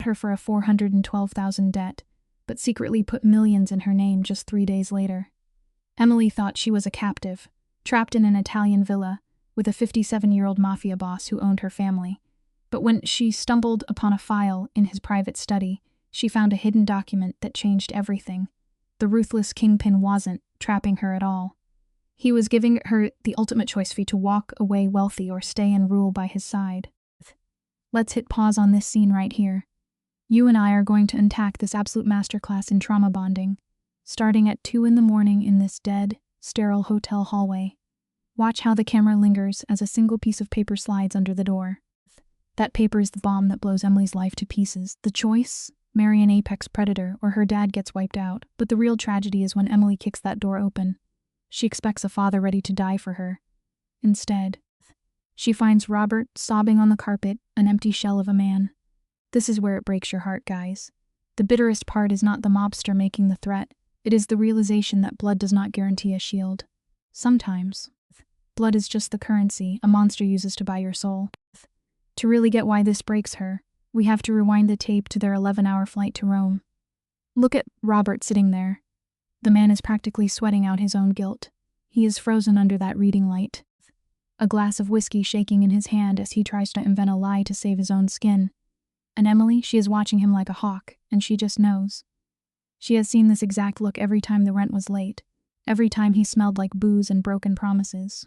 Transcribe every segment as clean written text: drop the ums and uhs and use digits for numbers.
her for a $412,000 debt, but secretly put millions in her name just 3 days later. Emily thought she was a captive, trapped in an Italian villa with a 57-year-old mafia boss who owned her family. But when she stumbled upon a file in his private study, she found a hidden document that changed everything. The ruthless kingpin wasn't trapping her at all. He was giving her the ultimate choice for to walk away wealthy or stay and rule by his side. Let's hit pause on this scene right here. You and I are going to unpack this absolute masterclass in trauma bonding, starting at 2 in the morning in this dead, sterile hotel hallway. Watch how the camera lingers as a single piece of paper slides under the door. That paper is the bomb that blows Emily's life to pieces. The choice? Marry an apex predator or her dad gets wiped out. But the real tragedy is when Emily kicks that door open. She expects a father ready to die for her. Instead, she finds Robert sobbing on the carpet, an empty shell of a man. This is where it breaks your heart, guys. The bitterest part is not the mobster making the threat. It is the realization that blood does not guarantee a shield. Sometimes, blood is just the currency a monster uses to buy your soul. To really get why this breaks her, we have to rewind the tape to their 11-hour flight to Rome. Look at Robert sitting there. The man is practically sweating out his own guilt. He is frozen under that reading light. A glass of whiskey shaking in his hand as he tries to invent a lie to save his own skin. And Emily, she is watching him like a hawk, and she just knows. She has seen this exact look every time the rent was late, every time he smelled like booze and broken promises.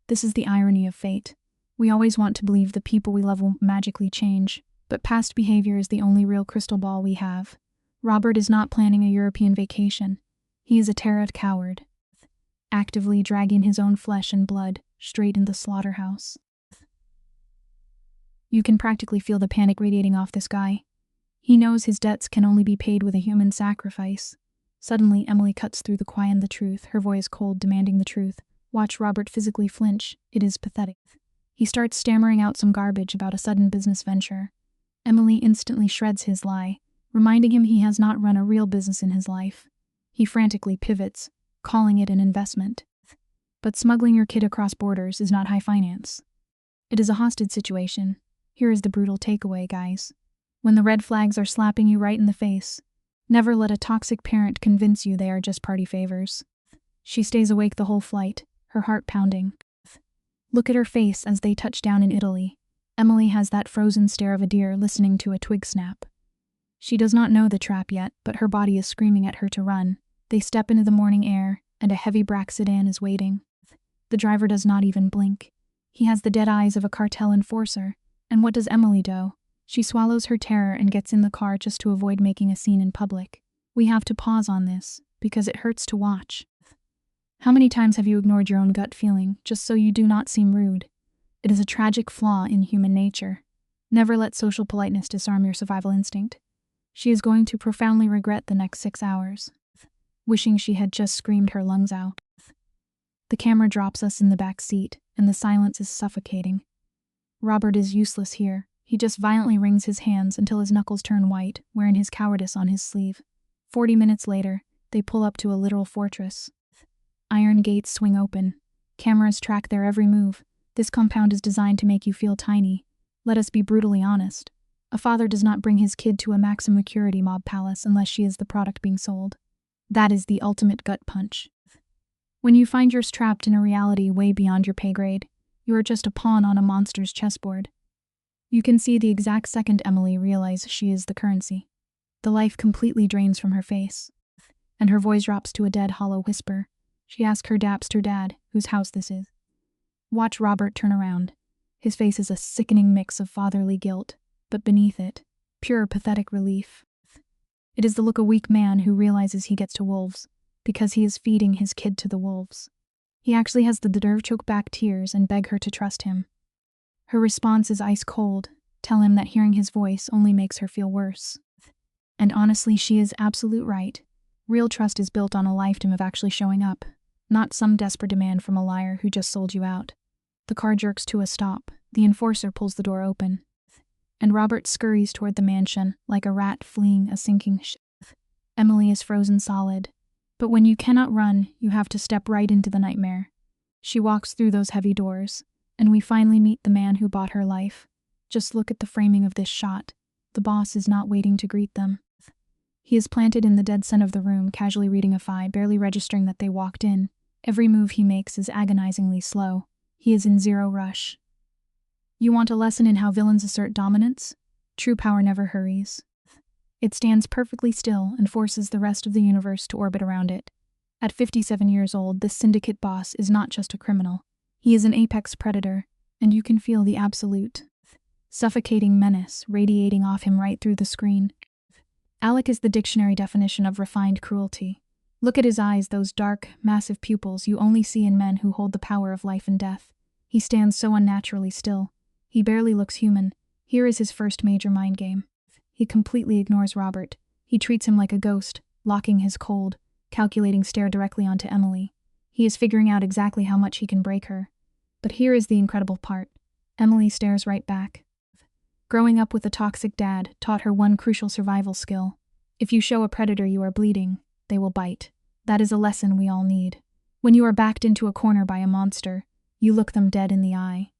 This is the irony of fate. We always want to believe the people we love will magically change, but past behavior is the only real crystal ball we have. Robert is not planning a European vacation. He is a terrored coward, actively dragging his own flesh and blood straight into the slaughterhouse. You can practically feel the panic radiating off this guy. He knows his debts can only be paid with a human sacrifice. Suddenly, Emily cuts through the quiet and the truth, her voice cold, demanding the truth. Watch Robert physically flinch. It is pathetic. He starts stammering out some garbage about a sudden business venture. Emily instantly shreds his lie, reminding him he has not run a real business in his life. He frantically pivots, calling it an investment. But smuggling your kid across borders is not high finance. It is a hostage situation. Here is the brutal takeaway, guys. When the red flags are slapping you right in the face, never let a toxic parent convince you they are just party favors. She stays awake the whole flight, her heart pounding. Look at her face as they touch down in Italy. Emily has that frozen stare of a deer listening to a twig snap. She does not know the trap yet, but her body is screaming at her to run. They step into the morning air, and a heavy black sedan is waiting. The driver does not even blink. He has the dead eyes of a cartel enforcer. And what does Emily do? She swallows her terror and gets in the car just to avoid making a scene in public. We have to pause on this, because it hurts to watch. How many times have you ignored your own gut feeling, just so you do not seem rude? It is a tragic flaw in human nature. Never let social politeness disarm your survival instinct. She is going to profoundly regret the next 6 hours, wishing she had just screamed her lungs out. The camera drops us in the back seat, and the silence is suffocating. Robert is useless here. He just violently wrings his hands until his knuckles turn white, wearing his cowardice on his sleeve. 40 minutes later, they pull up to a literal fortress. Iron gates swing open. Cameras track their every move. This compound is designed to make you feel tiny. Let us be brutally honest. A father does not bring his kid to a maximum security mob palace unless she is the product being sold. That is the ultimate gut punch. When you find yourself trapped in a reality way beyond your pay grade, you are just a pawn on a monster's chessboard. You can see the exact second Emily realizes she is the currency. The life completely drains from her face, and her voice drops to a dead, hollow whisper. She asks her dad whose house this is. Watch Robert turn around. His face is a sickening mix of fatherly guilt, but beneath it, pure pathetic relief. It is the look of a weak man who realizes he gets to wolves, because he is feeding his kid to the wolves. He actually has the nerve to choke back tears and beg her to trust him. Her response is ice cold, tell him that hearing his voice only makes her feel worse. And honestly, she is absolute right. Real trust is built on a lifetime of actually showing up, not some desperate demand from a liar who just sold you out. The car jerks to a stop. The enforcer pulls the door open, and Robert scurries toward the mansion like a rat fleeing a sinking ship. Emily is frozen solid. But when you cannot run, you have to step right into the nightmare. She walks through those heavy doors, and we finally meet the man who bought her life. Just look at the framing of this shot. The boss is not waiting to greet them. He is planted in the dead center of the room, casually reading a file, barely registering that they walked in. Every move he makes is agonizingly slow. He is in zero rush. You want a lesson in how villains assert dominance? True power never hurries. It stands perfectly still and forces the rest of the universe to orbit around it. At 57 years old, this syndicate boss is not just a criminal. He is an apex predator, and you can feel the absolute, suffocating menace radiating off him right through the screen. Alec is the dictionary definition of refined cruelty. Look at his eyes, those dark, massive pupils you only see in men who hold the power of life and death. He stands so unnaturally still. He barely looks human. Here is his first major mind game. He completely ignores Robert. He treats him like a ghost, locking his cold, calculating stare directly onto Emily. He is figuring out exactly how much he can break her. But here is the incredible part. Emily stares right back. Growing up with a toxic dad taught her one crucial survival skill. If you show a predator you are bleeding, they will bite. That is a lesson we all need. When you are backed into a corner by a monster, you look them dead in the eye.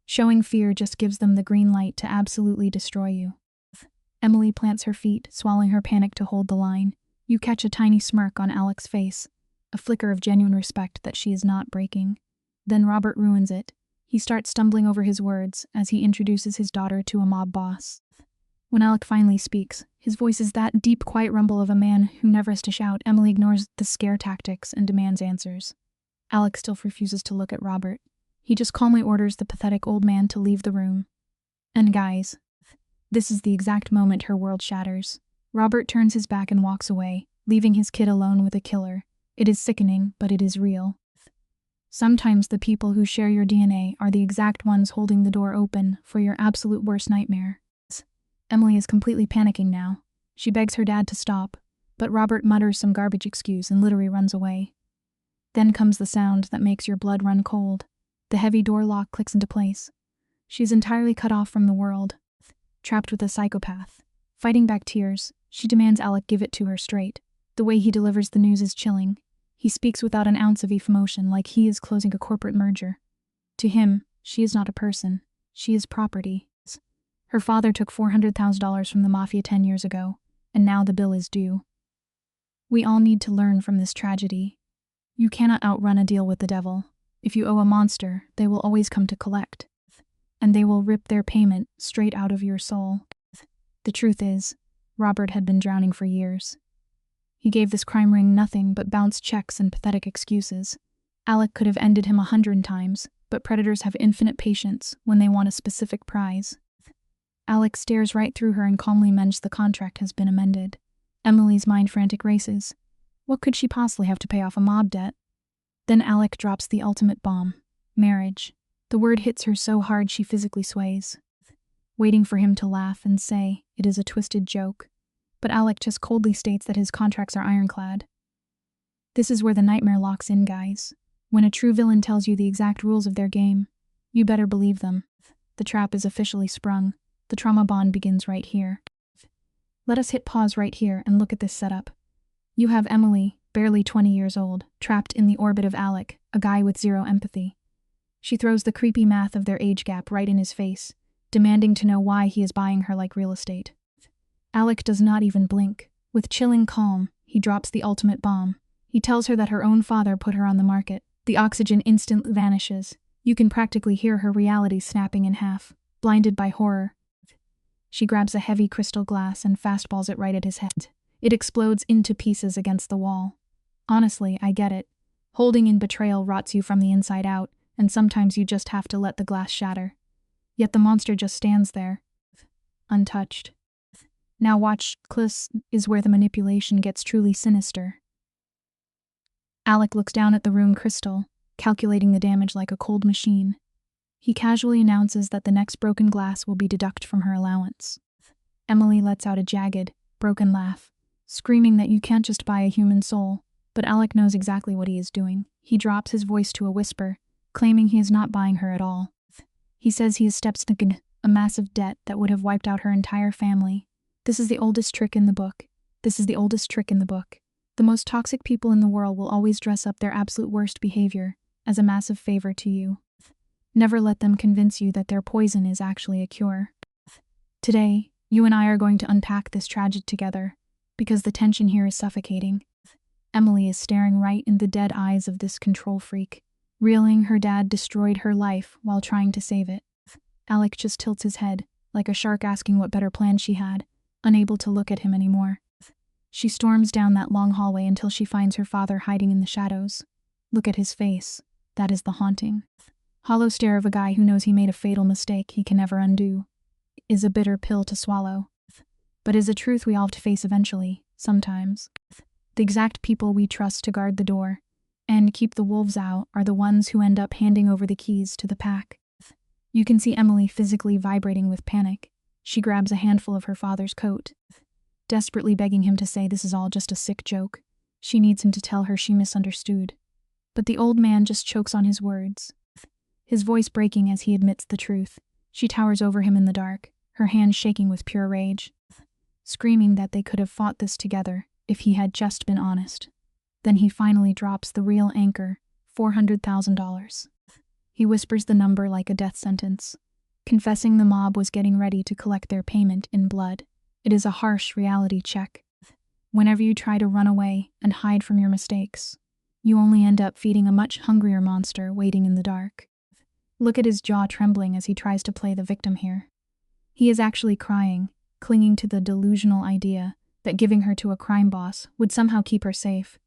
Showing fear just gives them the green light to absolutely destroy you. Emily plants her feet, swallowing her panic to hold the line. You catch a tiny smirk on Alec's face, a flicker of genuine respect that she is not breaking. Then Robert ruins it. He starts stumbling over his words as he introduces his daughter to a mob boss. When Alec finally speaks, his voice is that deep, quiet rumble of a man who never has to shout. Emily ignores the scare tactics and demands answers. Alec still refuses to look at Robert. He just calmly orders the pathetic old man to leave the room. And guys, this is the exact moment her world shatters. Robert turns his back and walks away, leaving his kid alone with a killer. It is sickening, but it is real. Sometimes the people who share your DNA are the exact ones holding the door open for your absolute worst nightmare. Emily is completely panicking now. She begs her dad to stop, but Robert mutters some garbage excuse and literally runs away. Then comes the sound that makes your blood run cold. The heavy door lock clicks into place. She's entirely cut off from the world, trapped with a psychopath. Fighting back tears, she demands Alec give it to her straight. The way he delivers the news is chilling. He speaks without an ounce of emotion, like he is closing a corporate merger. To him, she is not a person. She is property. Her father took $400,000 from the Mafia 10 years ago, and now the bill is due. We all need to learn from this tragedy. You cannot outrun a deal with the devil. If you owe a monster, they will always come to collect. And they will rip their payment straight out of your soul. The truth is, Robert had been drowning for years. He gave this crime ring nothing but bounced checks and pathetic excuses. Alec could have ended him 100 times, but predators have infinite patience when they want a specific prize. Alec stares right through her and calmly mentions the contract has been amended. Emily's mind frantic races. What could she possibly have to pay off a mob debt? Then Alec drops the ultimate bomb. Marriage. The word hits her so hard she physically sways, waiting for him to laugh and say it is a twisted joke. But Alec just coldly states that his contracts are ironclad. This is where the nightmare locks in, guys. When a true villain tells you the exact rules of their game, you better believe them. The trap is officially sprung. The trauma bond begins right here. Let us hit pause right here and look at this setup. You have Emily, barely 20 years old, trapped in the orbit of Alec, a guy with zero empathy. She throws the creepy math of their age gap right in his face, demanding to know why he is buying her like real estate. Alec does not even blink. With chilling calm, he drops the ultimate bomb. He tells her that her own father put her on the market. The oxygen instantly vanishes. You can practically hear her reality snapping in half. Blinded by horror, she grabs a heavy crystal glass and fastballs it right at his head. It explodes into pieces against the wall. Honestly, I get it. Holding in betrayal rots you from the inside out, and sometimes you just have to let the glass shatter. Yet the monster just stands there, untouched. Now watch, this is where the manipulation gets truly sinister. Alec looks down at the ruined crystal, calculating the damage like a cold machine. He casually announces that the next broken glass will be deducted from her allowance. Emily lets out a jagged, broken laugh, screaming that you can't just buy a human soul, but Alec knows exactly what he is doing. He drops his voice to a whisper, claiming he is not buying her at all. He says he has stepped into a massive debt that would have wiped out her entire family. This is the oldest trick in the book. This is the oldest trick in the book. The most toxic people in the world will always dress up their absolute worst behavior as a massive favor to you. Never let them convince you that their poison is actually a cure. Today, You and I are going to unpack this tragedy together, because the tension here is suffocating. Emily is staring right in the dead eyes of this control freak, reeling her dad destroyed her life while trying to save it. Alec just tilts his head, like a shark asking what better plan she had, unable to look at him anymore. She storms down that long hallway until she finds her father hiding in the shadows. Look at his face. That is the haunting, hollow stare of a guy who knows he made a fatal mistake he can never undo. Is a bitter pill to swallow, but is a truth we all have to face eventually, sometimes. The exact people we trust to guard the door and keep the wolves out are the ones who end up handing over the keys to the pack. You can see Emily physically vibrating with panic. She grabs a handful of her father's coat, desperately begging him to say this is all just a sick joke. She needs him to tell her she misunderstood. But the old man just chokes on his words, his voice breaking as he admits the truth. She towers over him in the dark, her hands shaking with pure rage, screaming that they could have fought this together if he had just been honest. Then he finally drops the real anchor, $400,000. He whispers the number like a death sentence, confessing the mob was getting ready to collect their payment in blood. It is a harsh reality check. Whenever you try to run away and hide from your mistakes, you only end up feeding a much hungrier monster waiting in the dark. Look at his jaw trembling as he tries to play the victim here. He is actually crying, clinging to the delusional idea that giving her to a crime boss would somehow keep her safe.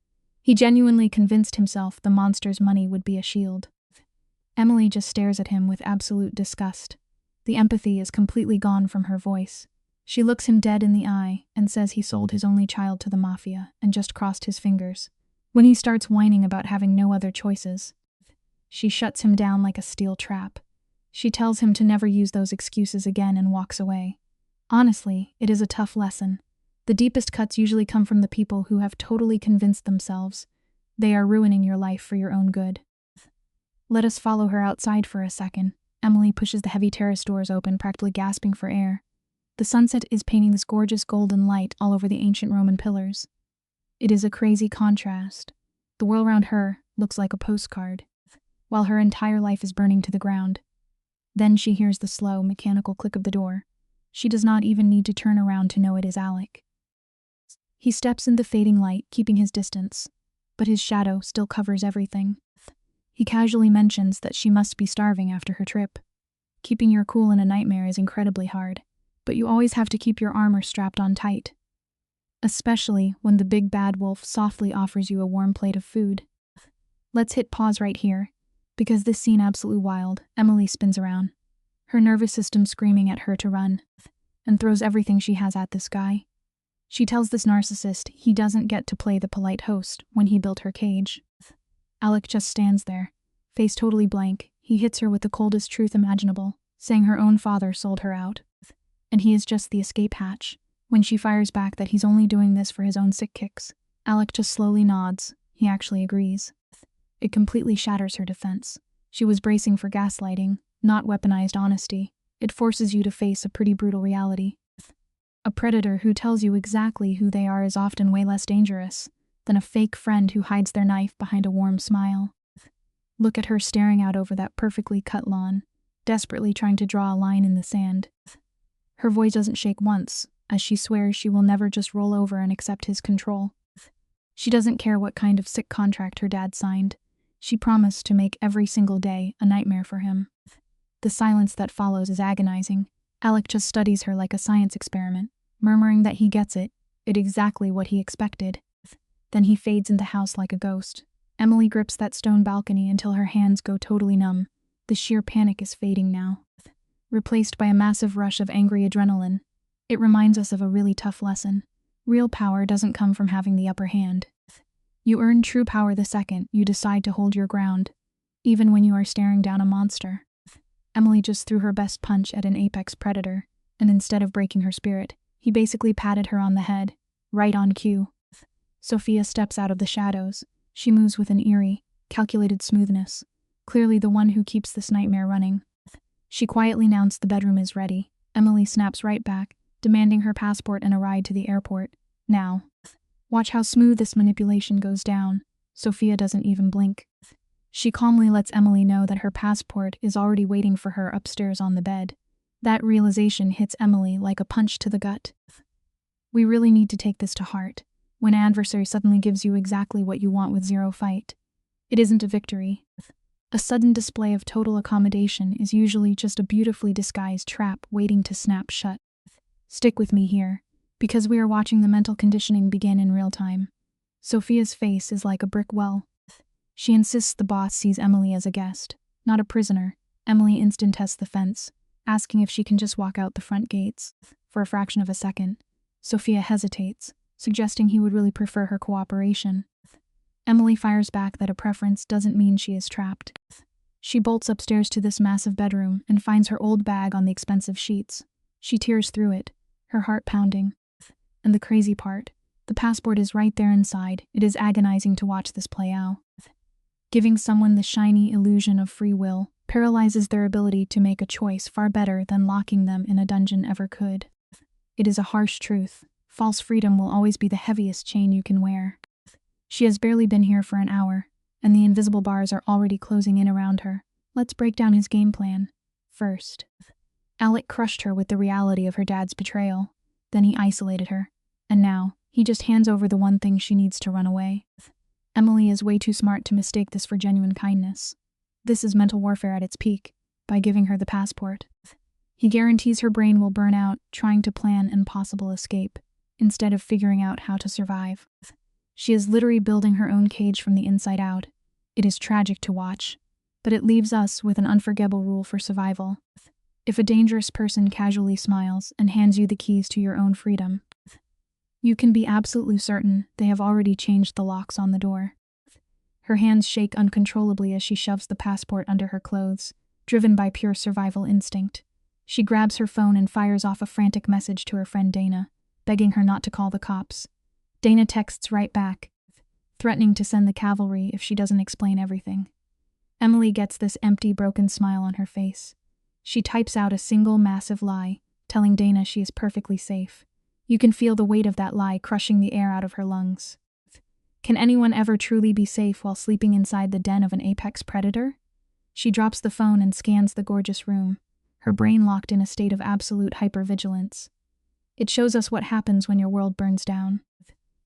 He genuinely convinced himself the monster's money would be a shield. Emily just stares at him with absolute disgust. The empathy is completely gone from her voice. She looks him dead in the eye and says he sold his only child to the Mafia and just crossed his fingers. When he starts whining about having no other choices, she shuts him down like a steel trap. She tells him to never use those excuses again and walks away. Honestly, it is a tough lesson. The deepest cuts usually come from the people who have totally convinced themselves they are ruining your life for your own good. Let us follow her outside for a second. Emily pushes the heavy terrace doors open, practically gasping for air. The sunset is painting this gorgeous golden light all over the ancient Roman pillars. It is a crazy contrast. The world around her looks like a postcard, while her entire life is burning to the ground. Then she hears the slow, mechanical click of the door. She does not even need to turn around to know it is Alec. He steps in the fading light, keeping his distance, but his shadow still covers everything. He casually mentions that she must be starving after her trip. Keeping your cool in a nightmare is incredibly hard, but you always have to keep your armor strapped on tight. Especially when the big bad wolf softly offers you a warm plate of food. Let's hit pause right here, because this scene absolutely wild. Emily spins around, her nervous system screaming at her to run, and throws everything she has at this guy. She tells this narcissist he doesn't get to play the polite host when he built her cage. Alec just stands there, face totally blank. He hits her with the coldest truth imaginable, saying her own father sold her out, and he is just the escape hatch. When she fires back that he's only doing this for his own sick kicks, Alec just slowly nods. He actually agrees. It completely shatters her defense. She was bracing for gaslighting, not weaponized honesty. It forces you to face a pretty brutal reality. A predator who tells you exactly who they are is often way less dangerous than a fake friend who hides their knife behind a warm smile. Look at her staring out over that perfectly cut lawn, desperately trying to draw a line in the sand. Her voice doesn't shake once, as she swears she will never just roll over and accept his control. She doesn't care what kind of sick contract her dad signed. She promised to make every single day a nightmare for him. The silence that follows is agonizing. Alec just studies her like a science experiment, murmuring that he gets it exactly what he expected. Then he fades in the house like a ghost. Emily grips that stone balcony until her hands go totally numb. The sheer panic is fading now, replaced by a massive rush of angry adrenaline. It reminds us of a really tough lesson. Real power doesn't come from having the upper hand. You earn true power the second you decide to hold your ground, even when you are staring down a monster. Emily just threw her best punch at an apex predator, and instead of breaking her spirit, he basically patted her on the head, right on cue. Sophia steps out of the shadows. She moves with an eerie, calculated smoothness, clearly the one who keeps this nightmare running. She quietly announced the bedroom is ready. Emily snaps right back, demanding her passport and a ride to the airport. Now. Watch how smooth this manipulation goes down. Sophia doesn't even blink. She calmly lets Emily know that her passport is already waiting for her upstairs on the bed. That realization hits Emily like a punch to the gut. We really need to take this to heart. When an adversary suddenly gives you exactly what you want with zero fight, it isn't a victory. A sudden display of total accommodation is usually just a beautifully disguised trap waiting to snap shut. Stick with me here, because we are watching the mental conditioning begin in real time. Sophia's face is like a brick wall. She insists the boss sees Emily as a guest, not a prisoner. Emily instant tests the fence, asking if she can just walk out the front gates. For a fraction of a second, Sophia hesitates, suggesting he would really prefer her cooperation. Emily fires back that a preference doesn't mean she is trapped. She bolts upstairs to this massive bedroom and finds her old bag on the expensive sheets. She tears through it, her heart pounding. And the crazy part, the passport is right there inside. It is agonizing to watch this play out. Giving someone the shiny illusion of free will paralyzes their ability to make a choice far better than locking them in a dungeon ever could. It is a harsh truth. False freedom will always be the heaviest chain you can wear. She has barely been here for an hour, and the invisible bars are already closing in around her. Let's break down his game plan. First, Alec crushed her with the reality of her dad's betrayal. Then he isolated her. And now, he just hands over the one thing she needs to run away. Emily is way too smart to mistake this for genuine kindness. This is mental warfare at its peak, by giving her the passport. He guarantees her brain will burn out trying to plan an impossible escape, instead of figuring out how to survive. She is literally building her own cage from the inside out. It is tragic to watch, but it leaves us with an unforgettable rule for survival. If a dangerous person casually smiles and hands you the keys to your own freedom, you can be absolutely certain they have already changed the locks on the door. Her hands shake uncontrollably as she shoves the passport under her clothes, driven by pure survival instinct. She grabs her phone and fires off a frantic message to her friend Dana, begging her not to call the cops. Dana texts right back, threatening to send the cavalry if she doesn't explain everything. Emily gets this empty, broken smile on her face. She types out a single massive lie, telling Dana she is perfectly safe. You can feel the weight of that lie crushing the air out of her lungs. Can anyone ever truly be safe while sleeping inside the den of an apex predator? She drops the phone and scans the gorgeous room, her brain locked in a state of absolute hypervigilance. It shows us what happens when your world burns down.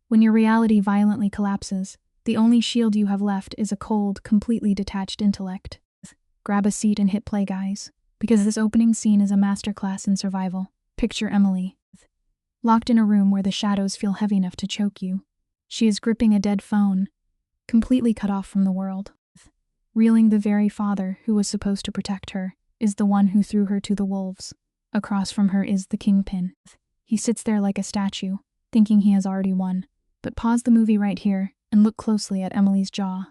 When your reality violently collapses, the only shield you have left is a cold, completely detached intellect. Grab a seat and hit play, guys, because this opening scene is a masterclass in survival. Picture Emily, locked in a room where the shadows feel heavy enough to choke you. She is gripping a dead phone, completely cut off from the world. Reeling, the very father who was supposed to protect her is the one who threw her to the wolves. Across from her is the kingpin. He sits there like a statue, thinking he has already won. But pause the movie right here and look closely at Emily's jaw.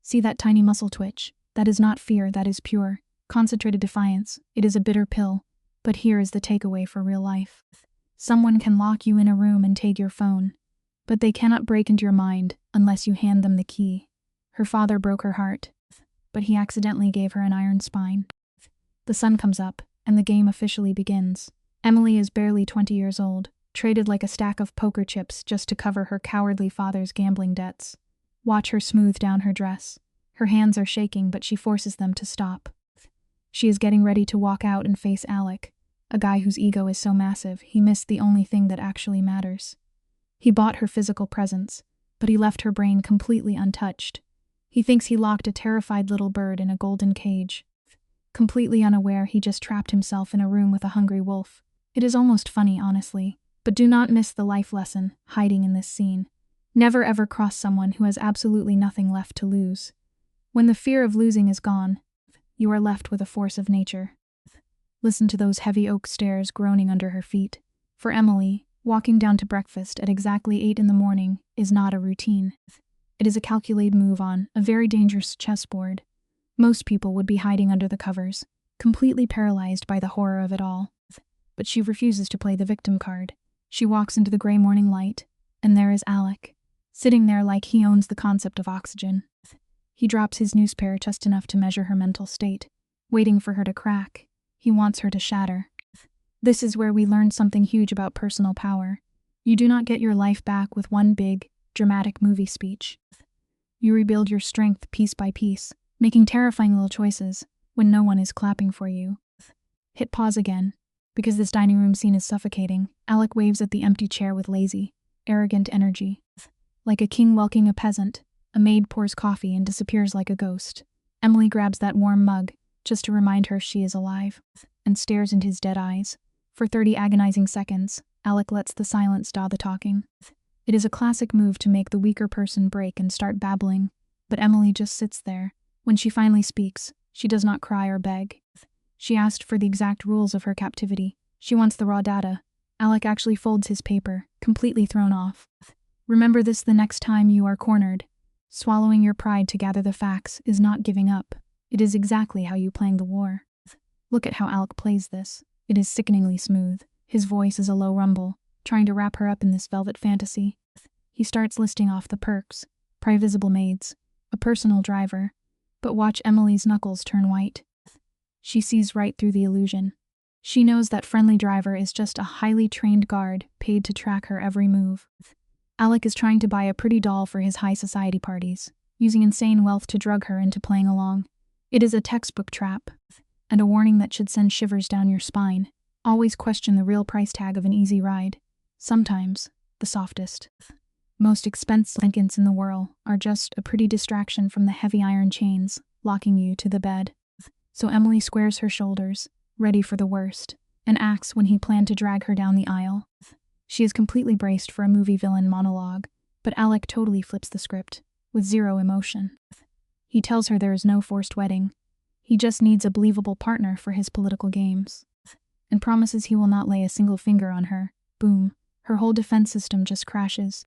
See that tiny muscle twitch? That is not fear, that is pure, concentrated defiance. It is a bitter pill. But here is the takeaway for real life. Someone can lock you in a room and take your phone, but they cannot break into your mind unless you hand them the key. Her father broke her heart, but he accidentally gave her an iron spine. The sun comes up, and the game officially begins. Emily is barely 20 years old, traded like a stack of poker chips just to cover her cowardly father's gambling debts. Watch her smooth down her dress. Her hands are shaking, but she forces them to stop. She is getting ready to walk out and face Alec, a guy whose ego is so massive he missed the only thing that actually matters. He bought her physical presence, but he left her brain completely untouched. He thinks he locked a terrified little bird in a golden cage. Completely unaware, he just trapped himself in a room with a hungry wolf. It is almost funny, honestly, but do not miss the life lesson hiding in this scene. Never ever cross someone who has absolutely nothing left to lose. When the fear of losing is gone, you are left with a force of nature. Listen to those heavy oak stairs groaning under her feet. For Emily, walking down to breakfast at exactly 8 in the morning is not a routine. It is a calculated move on a very dangerous chessboard. Most people would be hiding under the covers, completely paralyzed by the horror of it all. But she refuses to play the victim card. She walks into the gray morning light, and there is Alec, sitting there like he owns the concept of oxygen. He drops his newspaper just enough to measure her mental state, waiting for her to crack. He wants her to shatter. This is where we learn something huge about personal power. You do not get your life back with one big, dramatic movie speech. You rebuild your strength piece by piece, making terrifying little choices when no one is clapping for you. Hit pause again, Because this dining room scene is suffocating, Alec waves at the empty chair with lazy, arrogant energy. Like a king welcoming a peasant, a maid pours coffee and disappears like a ghost. Emily grabs that warm mug, just to remind her she is alive, and stares into his dead eyes. For 30 agonizing seconds, Alec lets the silence do the talking. It is a classic move to make the weaker person break and start babbling, but Emily just sits there. When she finally speaks, she does not cry or beg. She asked for the exact rules of her captivity. She wants the raw data. Alec actually folds his paper, completely thrown off. Remember this the next time you are cornered. Swallowing your pride to gather the facts is not giving up. It is exactly how you plan the war. Look at how Alec plays this. It is sickeningly smooth. His voice is a low rumble, trying to wrap her up in this velvet fantasy. He starts listing off the perks, privisible maids, a personal driver, but watch Emily's knuckles turn white. She sees right through the illusion. She knows that friendly driver is just a highly trained guard paid to track her every move. Alec is trying to buy a pretty doll for his high society parties, using insane wealth to drug her into playing along. It is a textbook trap, and a warning that should send shivers down your spine. Always question the real price tag of an easy ride. Sometimes, the softest, most expensive blankets in the world are just a pretty distraction from the heavy iron chains locking you to the bed. So Emily squares her shoulders, ready for the worst, and acts when he planned to drag her down the aisle. She is completely braced for a movie villain monologue, but Alec totally flips the script, with zero emotion. He tells her there is no forced wedding. He just needs a believable partner for his political games, and promises he will not lay a single finger on her. Boom. Her whole defense system just crashes.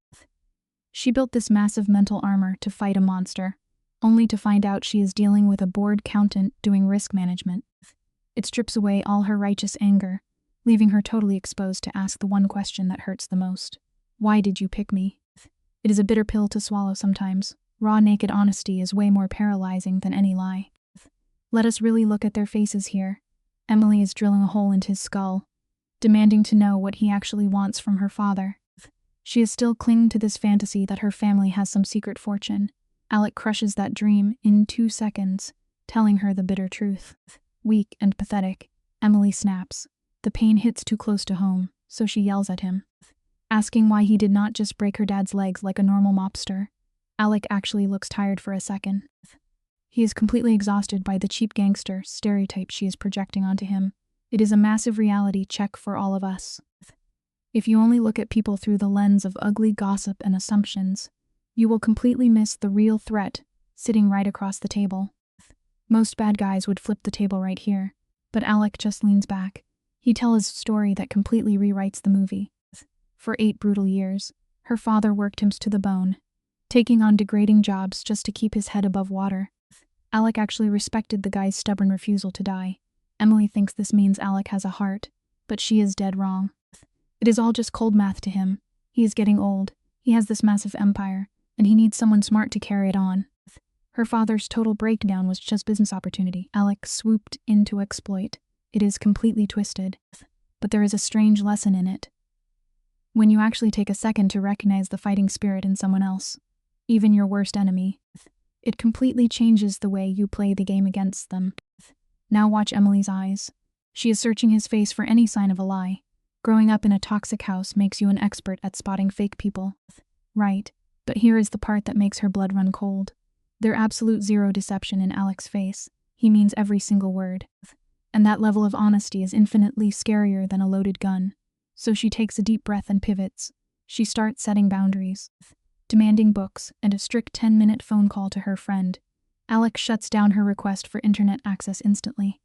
She built this massive mental armor to fight a monster, only to find out she is dealing with a bored accountant doing risk management. It strips away all her righteous anger, leaving her totally exposed to ask the one question that hurts the most. Why did you pick me? It is a bitter pill to swallow sometimes. Raw, naked honesty is way more paralyzing than any lie. Let us really look at their faces here. Emily is drilling a hole into his skull, demanding to know what he actually wants from her father. She is still clinging to this fantasy that her family has some secret fortune. Alec crushes that dream in 2 seconds, telling her the bitter truth. Weak and pathetic, Emily snaps. The pain hits too close to home, so she yells at him, asking why he did not just break her dad's legs like a normal mobster. Alec actually looks tired for a second. He is completely exhausted by the cheap gangster stereotype she is projecting onto him. It is a massive reality check for all of us. If you only look at people through the lens of ugly gossip and assumptions, you will completely miss the real threat sitting right across the table. Most bad guys would flip the table right here, but Alec just leans back. He tells a story that completely rewrites the movie. For 8 brutal years, her father worked him to the bone, taking on degrading jobs just to keep his head above water. Alec actually respected the guy's stubborn refusal to die. Emily thinks this means Alec has a heart, but she is dead wrong. It is all just cold math to him. He is getting old, he has this massive empire, and he needs someone smart to carry it on. Her father's total breakdown was just business opportunity. Alec swooped in to exploit. It is completely twisted, but there is a strange lesson in it. When you actually take a second to recognize the fighting spirit in someone else, even your worst enemy, it completely changes the way you play the game against them. Now watch Emily's eyes. She is searching his face for any sign of a lie. Growing up in a toxic house makes you an expert at spotting fake people. Right, but here is the part that makes her blood run cold. There absolute zero deception in Alec's face. He means every single word. And that level of honesty is infinitely scarier than a loaded gun. So she takes a deep breath and pivots. She starts setting boundaries, demanding books and a strict 10-minute phone call to her friend. Alec shuts down her request for internet access instantly.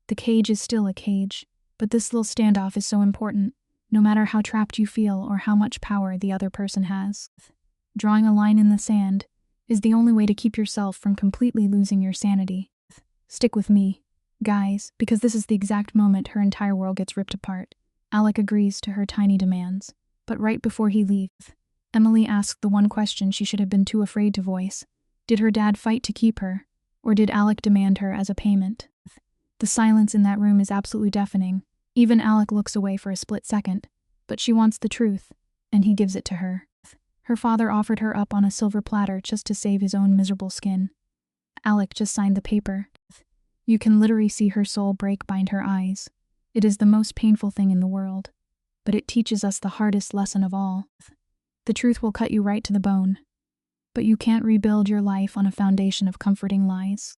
The cage is still a cage, but this little standoff is so important, no matter how trapped you feel or how much power the other person has. Drawing a line in the sand is the only way to keep yourself from completely losing your sanity. Stick with me, guys, because this is the exact moment her entire world gets ripped apart. Alec agrees to her tiny demands, but right before he leaves, Emily asks the one question she should have been too afraid to voice. Did her dad fight to keep her, or did Alec demand her as a payment? The silence in that room is absolutely deafening. Even Alec looks away for a split second, but she wants the truth, and he gives it to her. Her father offered her up on a silver platter just to save his own miserable skin. Alec just signed the paper. You can literally see her soul break behind her eyes. It is the most painful thing in the world, but it teaches us the hardest lesson of all. The truth will cut you right to the bone, but you can't rebuild your life on a foundation of comforting lies.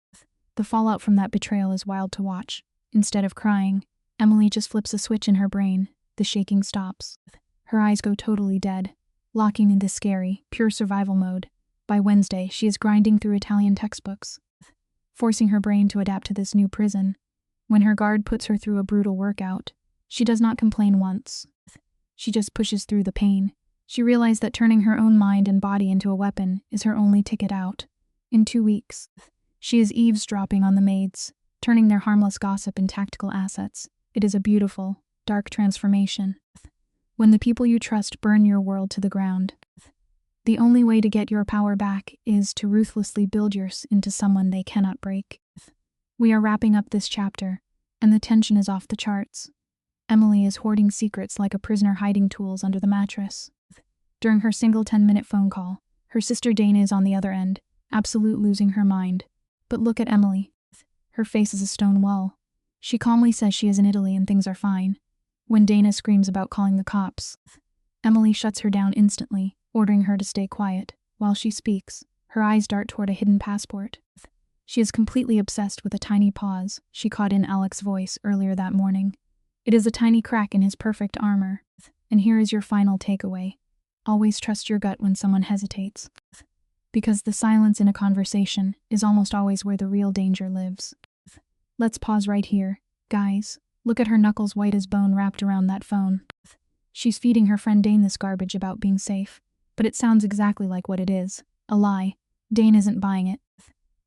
The fallout from that betrayal is wild to watch. Instead of crying, Emily just flips a switch in her brain. The shaking stops. Her eyes go totally dead, locking into scary, pure survival mode. By Wednesday, she is grinding through Italian textbooks, forcing her brain to adapt to this new prison. When her guard puts her through a brutal workout, she does not complain once. She just pushes through the pain. She realized that turning her own mind and body into a weapon is her only ticket out. In 2 weeks, she is eavesdropping on the maids, turning their harmless gossip into tactical assets. It is a beautiful, dark transformation. When the people you trust burn your world to the ground, the only way to get your power back is to ruthlessly build yours into someone they cannot break. We are wrapping up this chapter, and the tension is off the charts. Emily is hoarding secrets like a prisoner hiding tools under the mattress. During her single 10-minute phone call, her sister Dana is on the other end, absolute losing her mind. But look at Emily. Her face is a stone wall. She calmly says she is in Italy and things are fine. When Dana screams about calling the cops, Emily shuts her down instantly, ordering her to stay quiet. While she speaks, her eyes dart toward a hidden passport. She is completely obsessed with a tiny pause she caught in Alex's voice earlier that morning. It is a tiny crack in his perfect armor. And here is your final takeaway. Always trust your gut when someone hesitates. Because the silence in a conversation is almost always where the real danger lives. Let's pause right here. Guys, look at her knuckles white as bone wrapped around that phone. She's feeding her friend Dane this garbage about being safe. But it sounds exactly like what it is. A lie. Dane isn't buying it.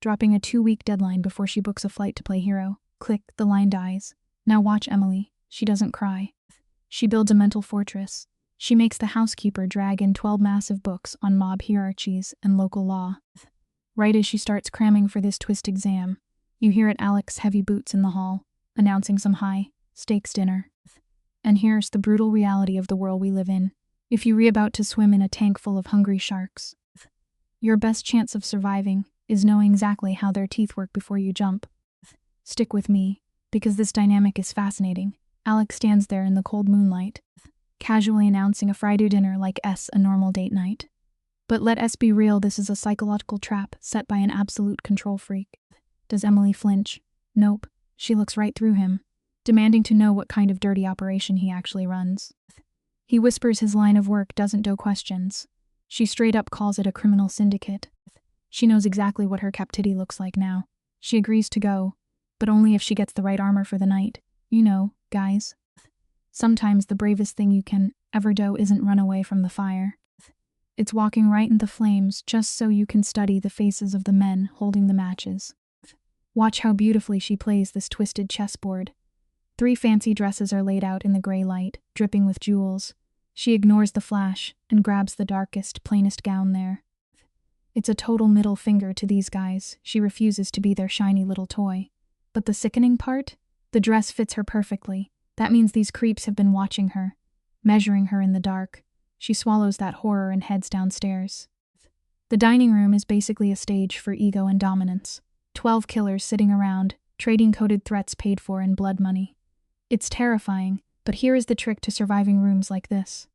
Dropping a 2-week deadline before she books a flight to play hero. Click, the line dies. Now watch Emily. She doesn't cry. She builds a mental fortress. She makes the housekeeper drag in 12 massive books on mob hierarchies and local law. Right as she starts cramming for this twist exam, you hear Alex's heavy boots in the hall, announcing some high-stakes dinner. And here's the brutal reality of the world we live in. If you're about to swim in a tank full of hungry sharks, your best chance of surviving is knowing exactly how their teeth work before you jump. Stick with me, because this dynamic is fascinating. Alex stands there in the cold moonlight, casually announcing a Friday dinner like a normal date night. But let us be real, this is a psychological trap set by an absolute control freak. Does Emily flinch? Nope. She looks right through him, demanding to know what kind of dirty operation he actually runs. He whispers his line of work doesn't do questions. She straight up calls it a criminal syndicate. She knows exactly what her captivity looks like now. She agrees to go, but only if she gets the right armor for the night. You know, guys. Sometimes the bravest thing you can ever do isn't run away from the fire. It's walking right in the flames just so you can study the faces of the men holding the matches. Watch how beautifully she plays this twisted chessboard. 3 fancy dresses are laid out in the gray light, dripping with jewels. She ignores the flash and grabs the darkest, plainest gown there. It's a total middle finger to these guys. She refuses to be their shiny little toy. But the sickening part? The dress fits her perfectly. That means these creeps have been watching her, measuring her in the dark. She swallows that horror and heads downstairs. The dining room is basically a stage for ego and dominance. 12 killers sitting around, trading coded threats paid for in blood money. It's terrifying, but here is the trick to surviving rooms like this.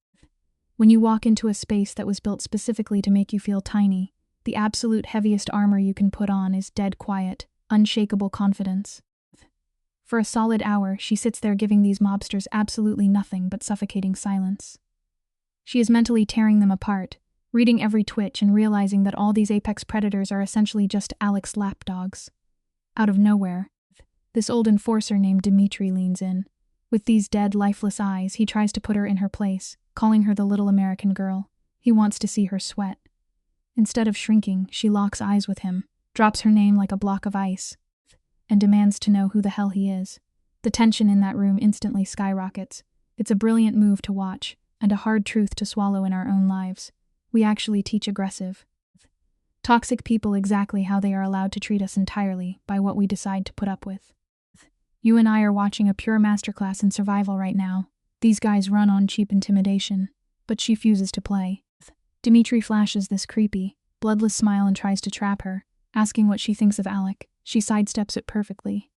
When you walk into a space that was built specifically to make you feel tiny, the absolute heaviest armor you can put on is dead quiet, unshakable confidence. For a solid hour, she sits there giving these mobsters absolutely nothing but suffocating silence. She is mentally tearing them apart, reading every twitch and realizing that all these apex predators are essentially just Alex's lapdogs. Out of nowhere, this old enforcer named Dimitri leans in. With these dead, lifeless eyes, he tries to put her in her place, calling her the little American girl. He wants to see her sweat. Instead of shrinking, she locks eyes with him, drops her name like a block of ice, and demands to know who the hell he is. The tension in that room instantly skyrockets. It's a brilliant move to watch, and a hard truth to swallow in our own lives. We actually teach aggressive, toxic people exactly how they are allowed to treat us entirely by what we decide to put up with. You and I are watching a pure masterclass in survival right now. These guys run on cheap intimidation, but she fuses to play. Dimitri flashes this creepy, bloodless smile and tries to trap her, asking what she thinks of Alec. She sidesteps it perfectly.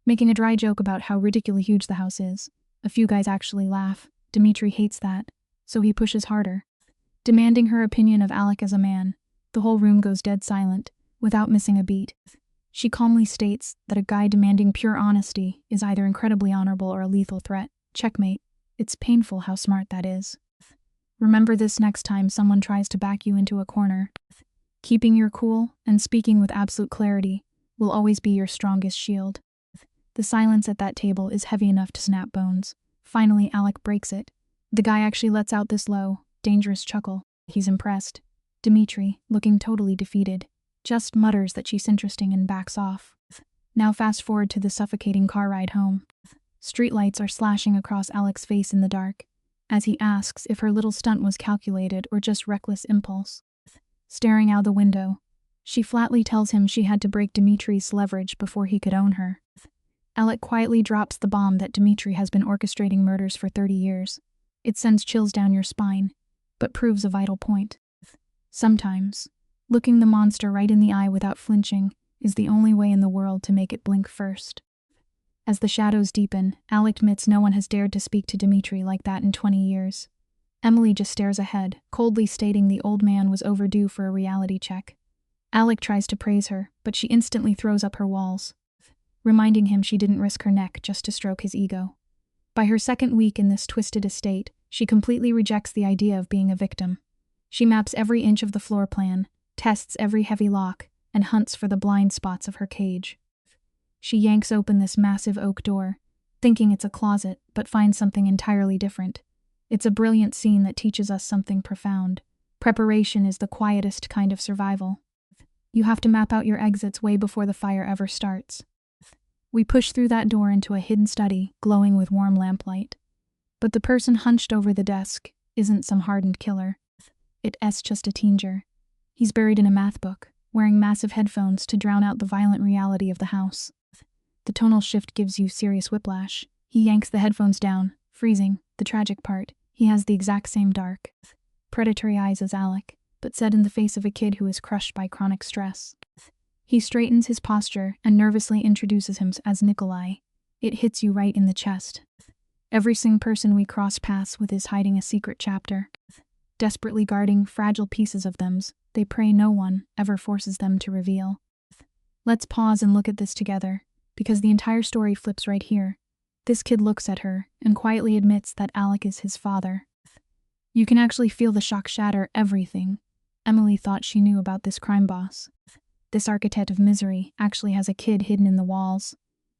making a dry joke about how ridiculously huge the house is. A few guys actually laugh. Dimitri hates that, so he pushes harder, demanding her opinion of Alec as a man. The whole room goes dead silent, without missing a beat. She calmly states that a guy demanding pure honesty is either incredibly honorable or a lethal threat. Checkmate. It's painful how smart that is. Remember this next time someone tries to back you into a corner. Keeping your cool and speaking with absolute clarity will always be your strongest shield. The silence at that table is heavy enough to snap bones. Finally, Alec breaks it. The guy actually lets out this low, dangerous chuckle. He's impressed. Dimitri, looking totally defeated, just mutters that she's interesting and backs off. Now fast forward to the suffocating car ride home. Streetlights are slashing across Alec's face in the dark, as he asks if her little stunt was calculated or just reckless impulse. Staring out the window, she flatly tells him she had to break Dimitri's leverage before he could own her. Alec quietly drops the bomb that Dimitri has been orchestrating murders for 30 years. It sends chills down your spine, but proves a vital point. Sometimes, looking the monster right in the eye without flinching is the only way in the world to make it blink first. As the shadows deepen, Alec admits no one has dared to speak to Dimitri like that in 20 years. Emily just stares ahead, coldly stating the old man was overdue for a reality check. Alec tries to praise her, but she instantly throws up her walls, reminding him she didn't risk her neck just to stroke his ego. By her second week in this twisted estate, she completely rejects the idea of being a victim. She maps every inch of the floor plan, tests every heavy lock, and hunts for the blind spots of her cage. She yanks open this massive oak door, thinking it's a closet, but finds something entirely different. It's a brilliant scene that teaches us something profound. Preparation is the quietest kind of survival. You have to map out your exits way before the fire ever starts. We push through that door into a hidden study, glowing with warm lamplight. But the person hunched over the desk isn't some hardened killer. It's just a teenager. He's buried in a math book, wearing massive headphones to drown out the violent reality of the house. The tonal shift gives you serious whiplash. He yanks the headphones down, freezing. The tragic part, he has the exact same dark, predatory eyes as Alec, but set in the face of a kid who is crushed by chronic stress. He straightens his posture and nervously introduces him as Nikolai. It hits you right in the chest. Every single person we cross paths with is hiding a secret chapter. Desperately guarding fragile pieces of them, they pray no one ever forces them to reveal. Let's pause and look at this together, because the entire story flips right here. This kid looks at her and quietly admits that Alec is his father. You can actually feel the shock shatter everything Emily thought she knew about this crime boss. This architect of misery actually has a kid hidden in the walls.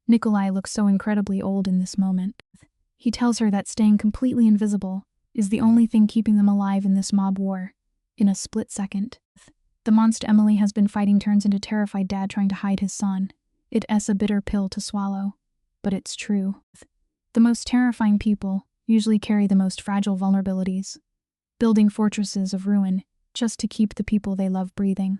Nikolai looks so incredibly old in this moment. He tells her that staying completely invisible is the only thing keeping them alive in this mob war. In a split second, the monster Emily has been fighting turns into terrified dad trying to hide his son. It's a bitter pill to swallow, but it's true. The most terrifying people usually carry the most fragile vulnerabilities, building fortresses of ruin just to keep the people they love breathing.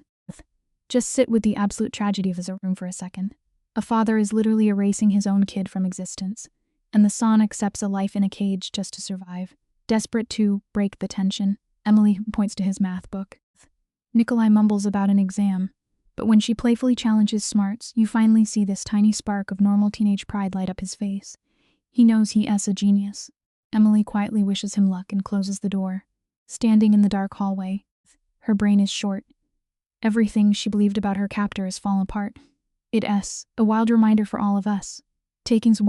Just sit with the absolute tragedy of his room for a second. A father is literally erasing his own kid from existence, and the son accepts a life in a cage just to survive. Desperate to break the tension, Emily points to his math book. Nikolai mumbles about an exam, but when she playfully challenges smarts, you finally see this tiny spark of normal teenage pride light up his face. He knows he is a genius. Emily quietly wishes him luck and closes the door. Standing in the dark hallway, her brain is short. Everything she believed about her captor has fallen apart. It's a wild reminder for all of us. Taking just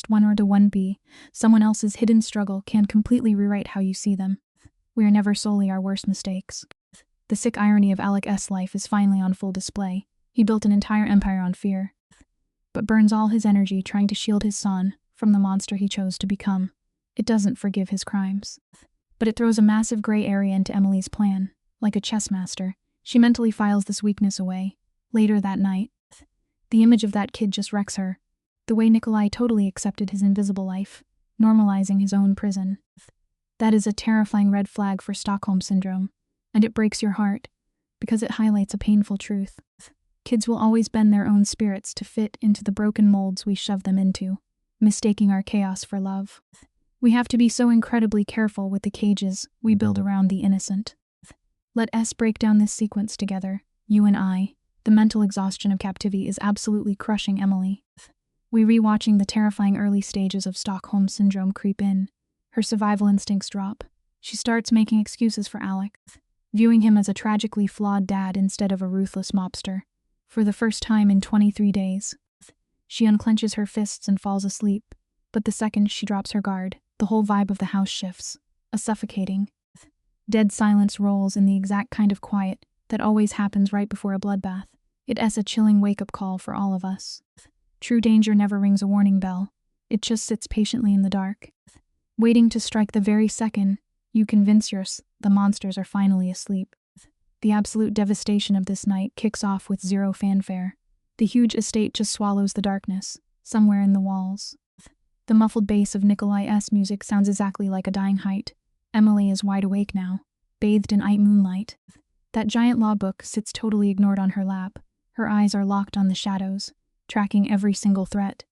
one or to one be someone else's hidden struggle can completely rewrite how you see them. We are never solely our worst mistakes. The sick irony of Alec's life is finally on full display. He built an entire empire on fear, but burns all his energy trying to shield his son from the monster he chose to become. It doesn't forgive his crimes, but it throws a massive gray area into Emily's plan. Like a chess master, she mentally files this weakness away. Later that night, the image of that kid just wrecks her. The way Nikolai totally accepted his invisible life, normalizing his own prison. That is a terrifying red flag for Stockholm Syndrome, and it breaks your heart, because it highlights a painful truth. Kids will always bend their own spirits to fit into the broken molds we shove them into, mistaking our chaos for love. We have to be so incredibly careful with the cages we build around the innocent. Let us break down this sequence together, you and I, The mental exhaustion of captivity is absolutely crushing Emily. We rewatching the terrifying early stages of Stockholm Syndrome creep in. Her survival instincts drop. She starts making excuses for Alec, viewing him as a tragically flawed dad instead of a ruthless mobster. For the first time in 23 days, she unclenches her fists and falls asleep, but the second she drops her guard, the whole vibe of the house shifts. A suffocating, dead silence rolls in the exact kind of quiet that always happens right before a bloodbath. It's a chilling wake-up call for all of us. True danger never rings a warning bell. It just sits patiently in the dark, waiting to strike the very second you convince the monsters are finally asleep. The absolute devastation of this night kicks off with zero fanfare. The huge estate just swallows the darkness, somewhere in the walls. The muffled bass of Nikolai's music sounds exactly like a dying height. Emily is wide awake now, bathed in night moonlight. That giant law book sits totally ignored on her lap. Her eyes are locked on the shadows, tracking every single threat.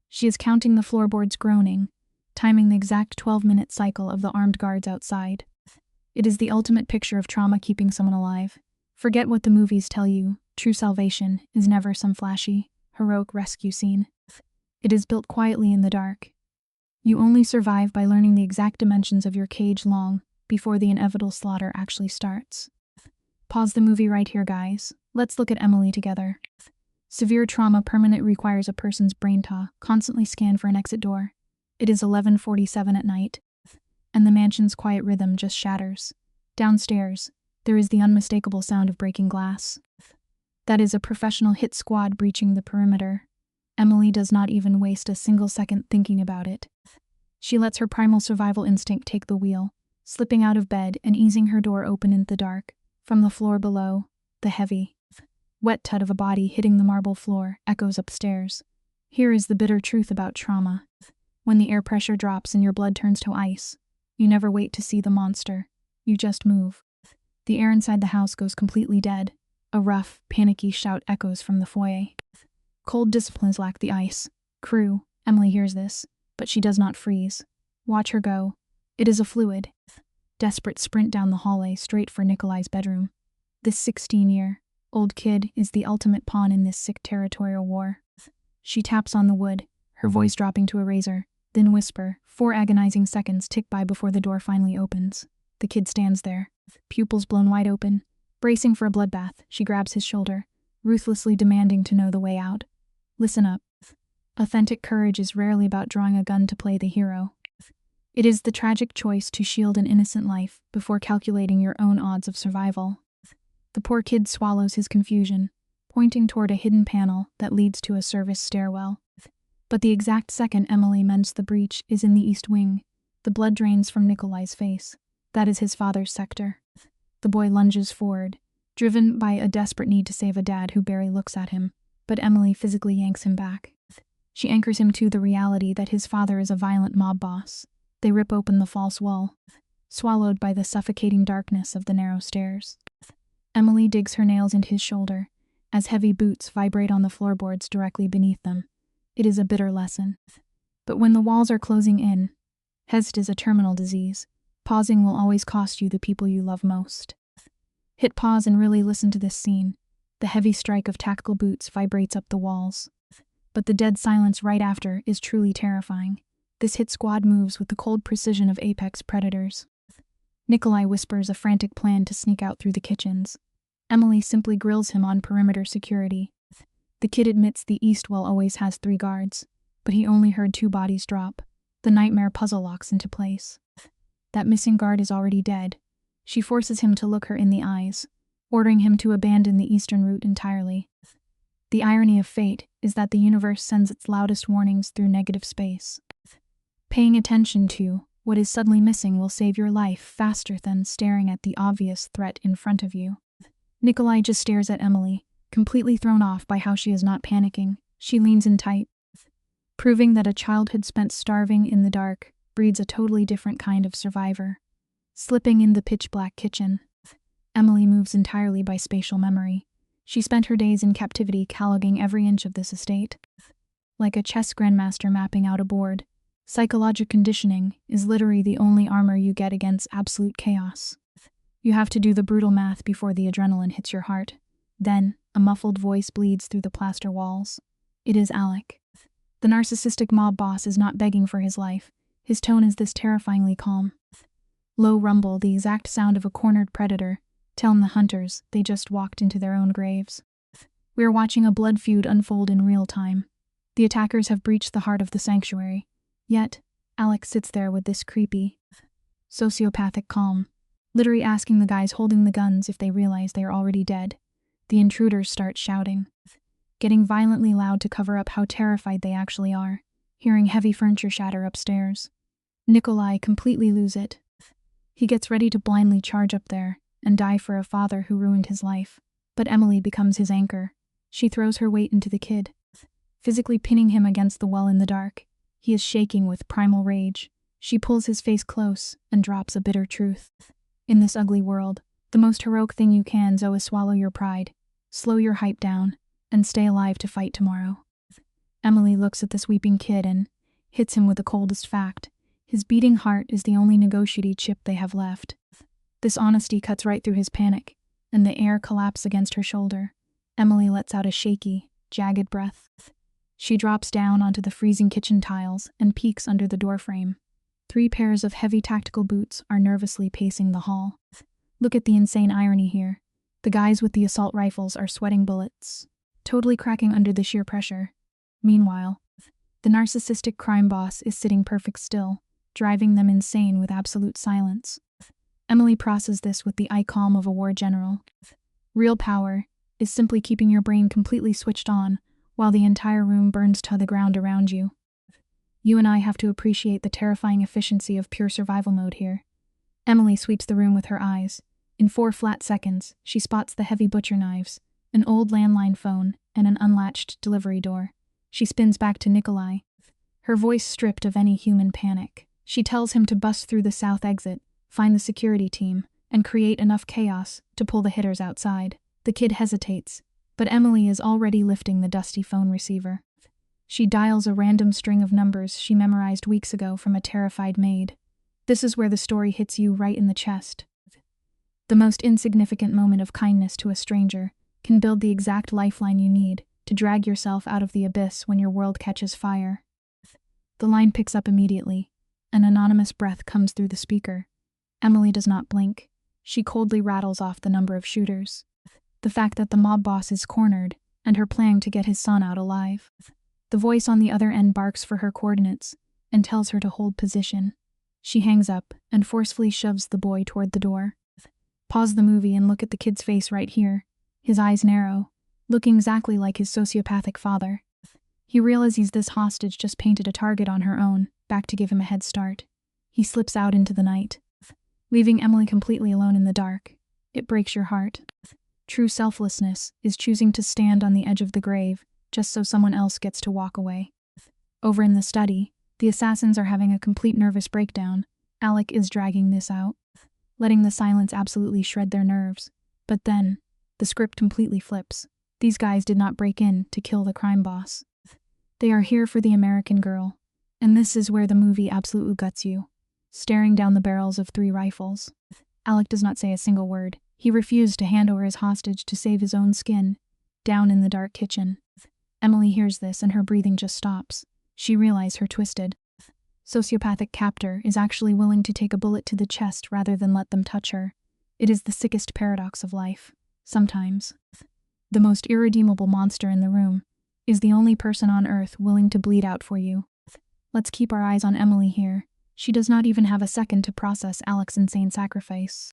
She is counting the floorboards groaning, timing the exact 12-minute cycle of the armed guards outside. It is the ultimate picture of trauma keeping someone alive. Forget what the movies tell you. True salvation is never some flashy, heroic rescue scene. It is built quietly in the dark. You only survive by learning the exact dimensions of your cage long before the inevitable slaughter actually starts. Pause the movie right here, guys. Let's look at Emily together. Severe trauma permanent requires a person's brain to constantly scan for an exit door. It is 11:47 at night, and the mansion's quiet rhythm just shatters. Downstairs, there is the unmistakable sound of breaking glass. That is a professional hit squad breaching the perimeter. Emily does not even waste a single second thinking about it. She lets her primal survival instinct take the wheel, slipping out of bed and easing her door open in the dark. From the floor below, the heavy, wet thud of a body hitting the marble floor echoes upstairs. Here is the bitter truth about trauma. When the air pressure drops and your blood turns to ice, you never wait to see the monster. You just move. The air inside the house goes completely dead. A rough, panicky shout echoes from the foyer. Cold disciplines lack the ice. Crew, Emily hears this, but she does not freeze. Watch her go. It is a fluid, desperate sprint down the hallway straight for Nikolai's bedroom. This 16-year-old kid is the ultimate pawn in this sick territorial war. She taps on the wood, her voice dropping to a razor, then whisper. 4 agonizing seconds tick by before the door finally opens. The kid stands there, pupils blown wide open. Bracing for a bloodbath, she grabs his shoulder, ruthlessly demanding to know the way out. Listen up. Authentic courage is rarely about drawing a gun to play the hero. It is the tragic choice to shield an innocent life before calculating your own odds of survival. The poor kid swallows his confusion, pointing toward a hidden panel that leads to a service stairwell. But the exact second Emily mends the breach is in the east wing. The blood drains from Nikolai's face. That is his father's sector. The boy lunges forward, driven by a desperate need to save a dad who barely looks at him, but Emily physically yanks him back. She anchors him to the reality that his father is a violent mob boss. They rip open the false wall, swallowed by the suffocating darkness of the narrow stairs. Emily digs her nails into his shoulder, as heavy boots vibrate on the floorboards directly beneath them. It is a bitter lesson. But when the walls are closing in, hesed is a terminal disease. Pausing will always cost you the people you love most. Hit pause and really listen to this scene. The heavy strike of tactical boots vibrates up the walls. But the dead silence right after is truly terrifying. This hit squad moves with the cold precision of apex predators. Nikolai whispers a frantic plan to sneak out through the kitchens. Emily simply grills him on perimeter security. The kid admits the east wall always has 3 guards, but he only heard 2 bodies drop. The nightmare puzzle locks into place. That missing guard is already dead. She forces him to look her in the eyes, ordering him to abandon the eastern route entirely. The irony of fate is that the universe sends its loudest warnings through negative space. Paying attention to what is suddenly missing will save your life faster than staring at the obvious threat in front of you. Nikolai just stares at Emily, completely thrown off by how she is not panicking. She leans in tight, proving that a childhood spent starving in the dark breeds a totally different kind of survivor. Slipping in the pitch-black kitchen, Emily moves entirely by spatial memory. She spent her days in captivity cataloging every inch of this estate. Like a chess grandmaster mapping out a board, psychological conditioning is literally the only armor you get against absolute chaos. You have to do the brutal math before the adrenaline hits your heart. Then, a muffled voice bleeds through the plaster walls. It is Alec. The narcissistic mob boss is not begging for his life. His tone is this terrifyingly calm. Low rumble, the exact sound of a cornered predator, telling the hunters they just walked into their own graves. We are watching a blood feud unfold in real time. The attackers have breached the heart of the sanctuary. Yet, Alec sits there with this creepy, sociopathic calm, literally asking the guys holding the guns if they realize they are already dead. The intruders start shouting, getting violently loud to cover up how terrified they actually are, hearing heavy furniture shatter upstairs. Nikolai completely lose it. He gets ready to blindly charge up there and die for a father who ruined his life. But Emily becomes his anchor. She throws her weight into the kid, physically pinning him against the wall in the dark. He is shaking with primal rage. She pulls his face close and drops a bitter truth. In this ugly world, the most heroic thing you can do is swallow your pride, slow your hype down, and stay alive to fight tomorrow. Emily looks at this weeping kid and hits him with the coldest fact. His beating heart is the only negotiating chip they have left. This honesty cuts right through his panic, and the air collapses against her shoulder. Emily lets out a shaky, jagged breath. She drops down onto the freezing kitchen tiles and peeks under the doorframe. 3 pairs of heavy tactical boots are nervously pacing the hall. Look at the insane irony here. The guys with the assault rifles are sweating bullets, totally cracking under the sheer pressure. Meanwhile, the narcissistic crime boss is sitting perfect still, driving them insane with absolute silence. Emily processes this with the eye calm of a war general. Real power is simply keeping your brain completely switched on while the entire room burns to the ground around you. You and I have to appreciate the terrifying efficiency of pure survival mode here. Emily sweeps the room with her eyes. In 4 flat seconds, she spots the heavy butcher knives, an old landline phone, and an unlatched delivery door. She spins back to Nikolai, her voice stripped of any human panic. She tells him to bust through the south exit, find the security team, and create enough chaos to pull the hitters outside. The kid hesitates, but Emily is already lifting the dusty phone receiver. She dials a random string of numbers she memorized weeks ago from a terrified maid. This is where the story hits you right in the chest. The most insignificant moment of kindness to a stranger can build the exact lifeline you need to drag yourself out of the abyss when your world catches fire. The line picks up immediately. An anonymous breath comes through the speaker. Emily does not blink. She coldly rattles off the number of shooters. The fact that the mob boss is cornered, and her plan to get his son out alive. The voice on the other end barks for her coordinates and tells her to hold position. She hangs up and forcefully shoves the boy toward the door. Pause the movie and look at the kid's face right here. His eyes narrow, looking exactly like his sociopathic father. He realizes this hostage just painted a target on her own, back to give him a head start. He slips out into the night, leaving Emily completely alone in the dark. It breaks your heart. True selflessness is choosing to stand on the edge of the grave just so someone else gets to walk away. Over in the study, the assassins are having a complete nervous breakdown. Alec is dragging this out, letting the silence absolutely shred their nerves. But then, the script completely flips. These guys did not break in to kill the crime boss. They are here for the American girl. And this is where the movie absolutely guts you. Staring down the barrels of 3 rifles. Alec does not say a single word. He refused to hand over his hostage to save his own skin. Down in the dark kitchen, Emily hears this and her breathing just stops. She realizes her twisted, sociopathic captor is actually willing to take a bullet to the chest rather than let them touch her. It is the sickest paradox of life. Sometimes, the most irredeemable monster in the room is the only person on earth willing to bleed out for you. Let's keep our eyes on Emily here. She does not even have a second to process Alec's insane sacrifice.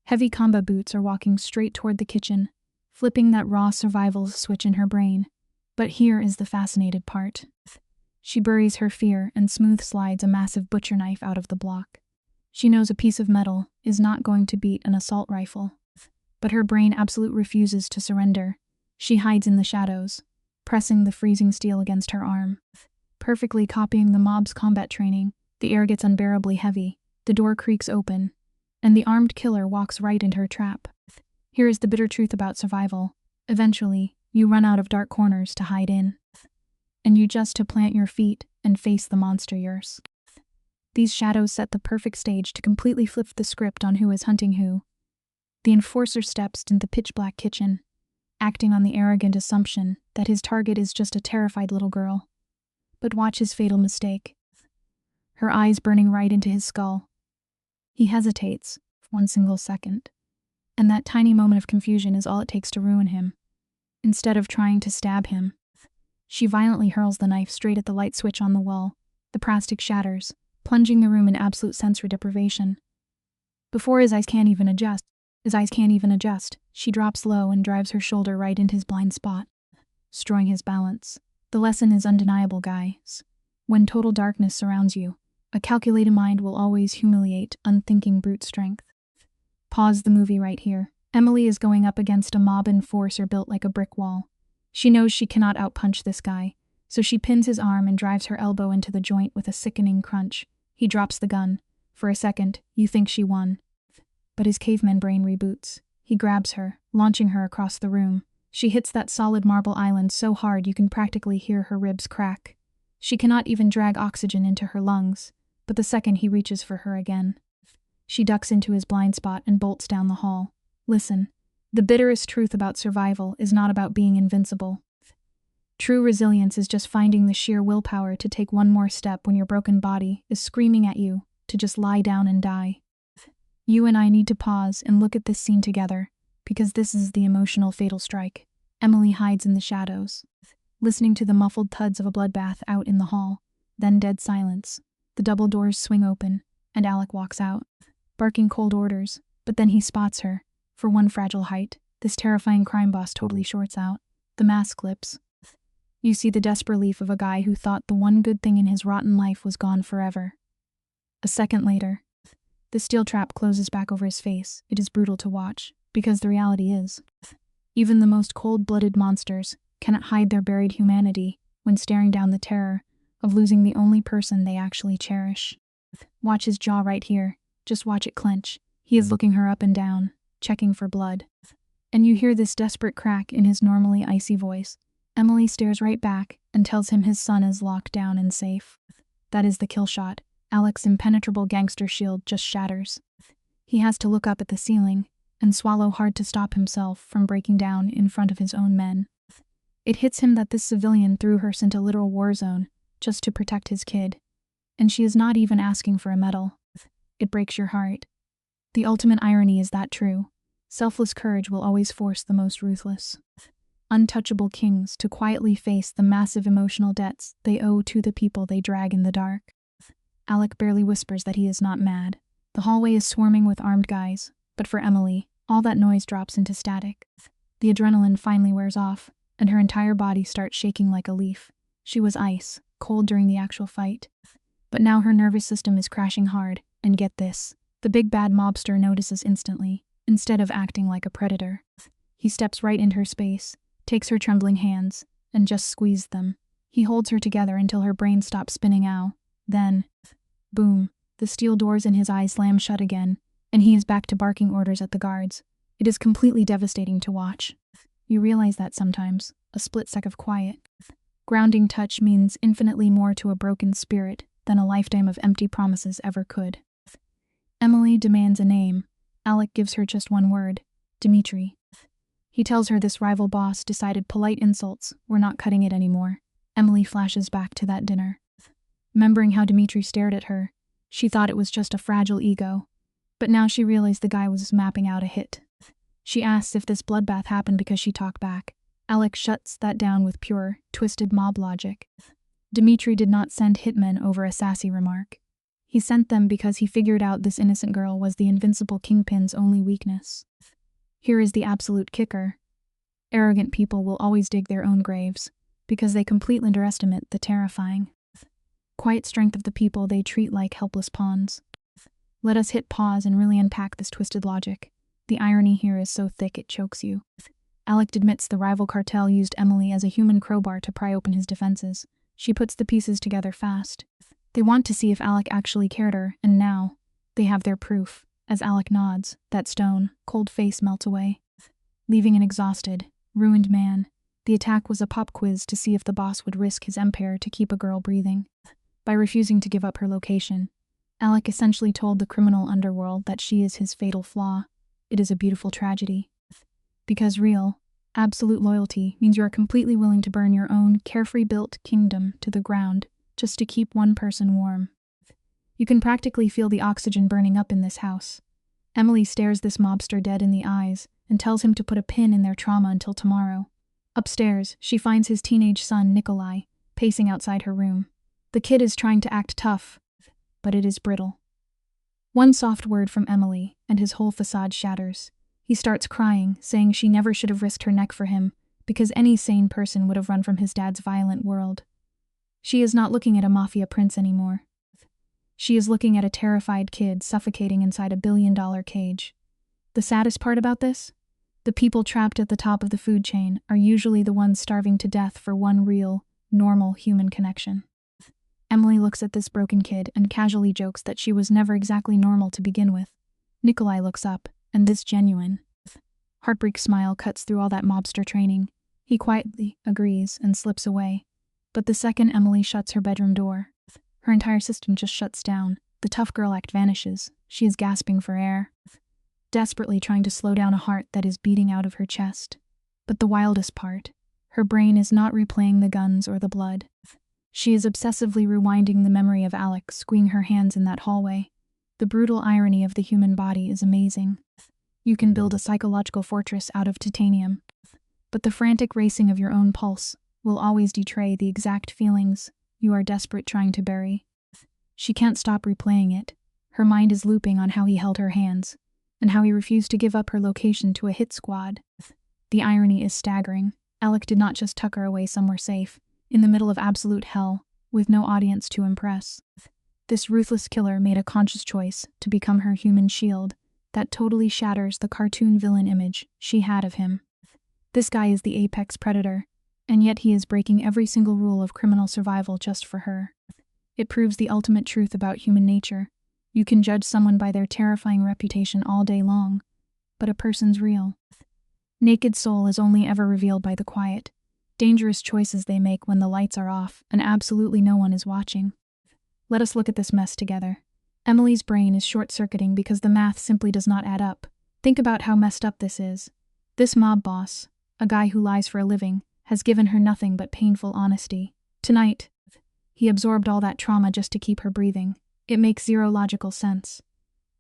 Heavy combat boots are walking straight toward the kitchen, flipping that raw survival switch in her brain. But here is the fascinating part. She buries her fear and smooth slides a massive butcher knife out of the block. She knows a piece of metal is not going to beat an assault rifle. But her brain absolutely refuses to surrender. She hides in the shadows, pressing the freezing steel against her arm. Perfectly copying the mob's combat training, the air gets unbearably heavy, the door creaks open, and the armed killer walks right into her trap. Here is the bitter truth about survival. Eventually, you run out of dark corners to hide in. And you just to plant your feet and face the monster yours. These shadows set the perfect stage to completely flip the script on who is hunting who. The enforcer steps into the pitch-black kitchen. acting on the arrogant assumption that his target is just a terrified little girl. But watch his fatal mistake. Her eyes burning right into his skull. He hesitates for one single second, and that tiny moment of confusion is all it takes to ruin him. Instead of trying to stab him, she violently hurls the knife straight at the light switch on the wall. The plastic shatters, plunging the room in absolute sensory deprivation. Before his eyes can't even adjust, she drops low and drives her shoulder right into his blind spot, destroying his balance. The lesson is undeniable, guys. When total darkness surrounds you, a calculated mind will always humiliate unthinking brute strength. Pause the movie right here. Emily is going up against a mob enforcer built like a brick wall. She knows she cannot outpunch this guy, so she pins his arm and drives her elbow into the joint with a sickening crunch. He drops the gun. For a second, you think she won. But his caveman brain reboots. He grabs her, launching her across the room. She hits that solid marble island so hard you can practically hear her ribs crack. She cannot even drag oxygen into her lungs, but the second he reaches for her again, she ducks into his blind spot and bolts down the hall. Listen, the bitterest truth about survival is not about being invincible. True resilience is just finding the sheer willpower to take one more step when your broken body is screaming at you to just lie down and die. You and I need to pause and look at this scene together, because this is the emotional fatal strike. Emily hides in the shadows, listening to the muffled thuds of a bloodbath out in the hall. Then dead silence. The double doors swing open, and Alec walks out, barking cold orders, but then he spots her. For one fragile height, this terrifying crime boss totally shorts out. The mask clips. You see the desperate relief of a guy who thought the one good thing in his rotten life was gone forever. A second later, the steel trap closes back over his face. It is brutal to watch, because the reality is, even the most cold-blooded monsters cannot hide their buried humanity when staring down the terror of losing the only person they actually cherish. Watch his jaw right here. Just watch it clench. He is looking her up and down, checking for blood. And you hear this desperate crack in his normally icy voice. Emily stares right back and tells him his son is locked down and safe. That is the kill shot. Alec's impenetrable gangster shield just shatters. He has to look up at the ceiling and swallow hard to stop himself from breaking down in front of his own men. It hits him that this civilian threw her into a literal war zone just to protect his kid. And she is not even asking for a medal. It breaks your heart. The ultimate irony is that true. Selfless courage will always force the most ruthless, untouchable kings to quietly face the massive emotional debts they owe to the people they drag in the dark. Alec barely whispers that he is not mad. The hallway is swarming with armed guys, but for Emily, all that noise drops into static. The adrenaline finally wears off, and her entire body starts shaking like a leaf. She was ice, cold during the actual fight. But now her nervous system is crashing hard, and get this, the big bad mobster notices instantly, instead of acting like a predator. He steps right into her space, takes her trembling hands, and just squeezes them. He holds her together until her brain stops spinning out. Then, boom, the steel doors in his eyes slam shut again, and he is back to barking orders at the guards. It is completely devastating to watch. You realize that sometimes, a split sec of quiet, grounding touch means infinitely more to a broken spirit than a lifetime of empty promises ever could. Emily demands a name. Alec gives her just one word, Dimitri. He tells her this rival boss decided polite insults were not cutting it anymore. Emily flashes back to that dinner. Remembering how Dimitri stared at her, she thought it was just a fragile ego. But now she realized the guy was mapping out a hit. She asks if this bloodbath happened because she talked back. Alec shuts that down with pure, twisted mob logic. Dimitri did not send hitmen over a sassy remark. He sent them because he figured out this innocent girl was the invincible kingpin's only weakness. Here is the absolute kicker. Arrogant people will always dig their own graves, because they completely underestimate the terrifying, quiet strength of the people they treat like helpless pawns. Let us hit pause and really unpack this twisted logic. The irony here is so thick it chokes you. Alec admits the rival cartel used Emily as a human crowbar to pry open his defenses. She puts the pieces together fast. They want to see if Alec actually cared her, and now they have their proof. As Alec nods, that stone, cold face melts away, leaving an exhausted, ruined man. The attack was a pop quiz to see if the boss would risk his empire to keep a girl breathing. By refusing to give up her location, Alec essentially told the criminal underworld that she is his fatal flaw. It is a beautiful tragedy. Because real, Absolute loyalty means you are completely willing to burn your own carefree-built kingdom to the ground just to keep one person warm. You can practically feel the oxygen burning up in this house. Emily stares this mobster dead in the eyes and tells him to put a pin in their trauma until tomorrow. Upstairs, she finds his teenage son, Nikolai, pacing outside her room. The kid is trying to act tough, but it is brittle. One soft word from Emily, and his whole facade shatters. He starts crying, saying she never should have risked her neck for him, because any sane person would have run from his dad's violent world. She is not looking at a mafia prince anymore. She is looking at a terrified kid suffocating inside a billion-dollar cage. The saddest part about this? The people trapped at the top of the food chain are usually the ones starving to death for one real, normal human connection. Emily looks at this broken kid and casually jokes that she was never exactly normal to begin with. Nikolai looks up, and this genuine, heartbreak smile cuts through all that mobster training. He quietly agrees and slips away. But the second Emily shuts her bedroom door, her entire system just shuts down. The tough girl act vanishes. She is gasping for air, desperately trying to slow down a heart that is beating out of her chest. But the wildest part, her brain is not replaying the guns or the blood. She is obsessively rewinding the memory of Alec squeezing her hands in that hallway. The brutal irony of the human body is amazing. You can build a psychological fortress out of titanium, but the frantic racing of your own pulse will always betray the exact feelings you are desperate trying to bury. She can't stop replaying it. Her mind is looping on how he held her hands, and how he refused to give up her location to a hit squad. The irony is staggering. Alec did not just tuck her away somewhere safe, in the middle of absolute hell, with no audience to impress. This ruthless killer made a conscious choice to become her human shield that totally shatters the cartoon villain image she had of him. This guy is the apex predator, and yet he is breaking every single rule of criminal survival just for her. It proves the ultimate truth about human nature. You can judge someone by their terrifying reputation all day long, but a person's real, naked soul is only ever revealed by the quiet, dangerous choices they make when the lights are off and absolutely no one is watching. Let us look at this mess together. Emily's brain is short-circuiting because the math simply does not add up. Think about how messed up this is. This mob boss, a guy who lies for a living, has given her nothing but painful honesty. Tonight, he absorbed all that trauma just to keep her breathing. It makes zero logical sense.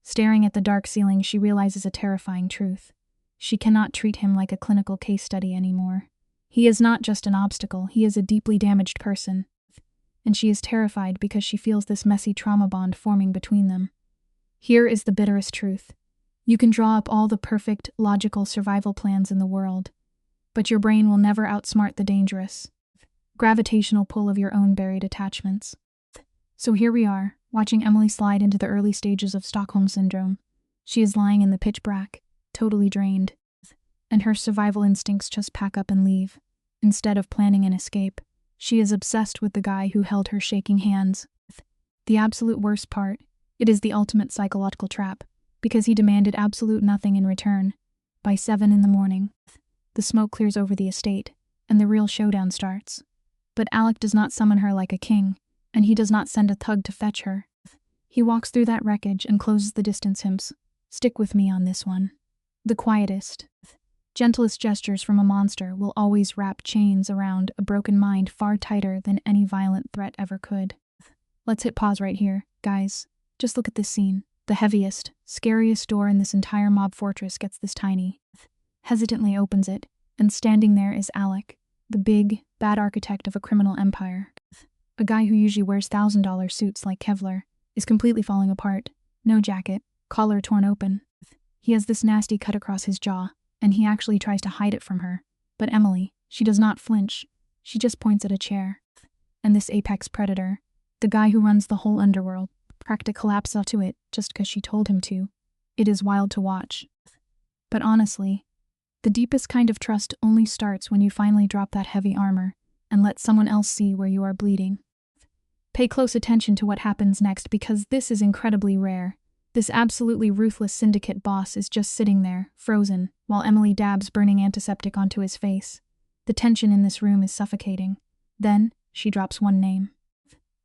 Staring at the dark ceiling, she realizes a terrifying truth. She cannot treat him like a clinical case study anymore. He is not just an obstacle, he is a deeply damaged person. And she is terrified because she feels this messy trauma bond forming between them. Here is the bitterest truth. You can draw up all the perfect, logical survival plans in the world, but your brain will never outsmart the dangerous, gravitational pull of your own buried attachments. So here we are, watching Emily slide into the early stages of Stockholm Syndrome. She is lying in the pitch black, totally drained, and her survival instincts just pack up and leave. Instead of planning an escape, she is obsessed with the guy who held her shaking hands. The absolute worst part, it is the ultimate psychological trap, because he demanded absolute nothing in return. By 7 a.m, the smoke clears over the estate, and the real showdown starts. But Alec does not summon her like a king, and he does not send a thug to fetch her. He walks through that wreckage and closes the distance hymns. Stick with me on this one. The quietest, gentlest gestures from a monster will always wrap chains around a broken mind far tighter than any violent threat ever could. Let's hit pause right here, guys. Just look at this scene. The heaviest, scariest door in this entire mob fortress gets this tiny. Hesitantly opens it, and standing there is Alec, the big, bad architect of a criminal empire. A guy who usually wears $1,000 suits like Kevlar is completely falling apart. No jacket, collar torn open. He has this nasty cut across his jaw, and he actually tries to hide it from her. But Emily, she does not flinch. She just points at a chair. And this apex predator, the guy who runs the whole underworld, practically collapses to it just because she told him to. It is wild to watch. But honestly, the deepest kind of trust only starts when you finally drop that heavy armor and let someone else see where you are bleeding. Pay close attention to what happens next because this is incredibly rare. This absolutely ruthless syndicate boss is just sitting there, frozen, while Emily dabs burning antiseptic onto his face. The tension in this room is suffocating. Then, she drops one name.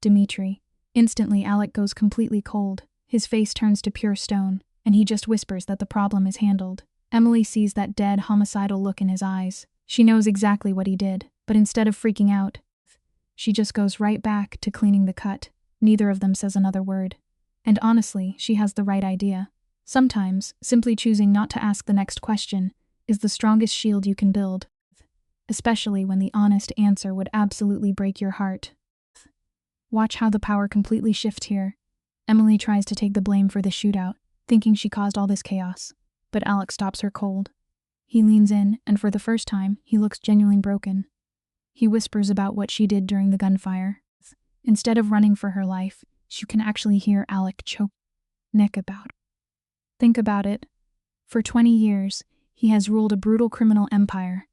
Dimitri. Instantly, Alec goes completely cold. His face turns to pure stone, and he just whispers that the problem is handled. Emily sees that dead, homicidal look in his eyes. She knows exactly what he did, but instead of freaking out, she just goes right back to cleaning the cut. Neither of them says another word. And honestly, she has the right idea. Sometimes, simply choosing not to ask the next question is the strongest shield you can build, especially when the honest answer would absolutely break your heart. Watch how the power completely shifts here. Emily tries to take the blame for the shootout, thinking she caused all this chaos, but Alec stops her cold. He leans in, and for the first time, he looks genuinely broken. He whispers about what she did during the gunfire. Instead of running for her life, you can actually hear Alec choke neck about it. Think about it. For 20 years, he has ruled a brutal criminal empire,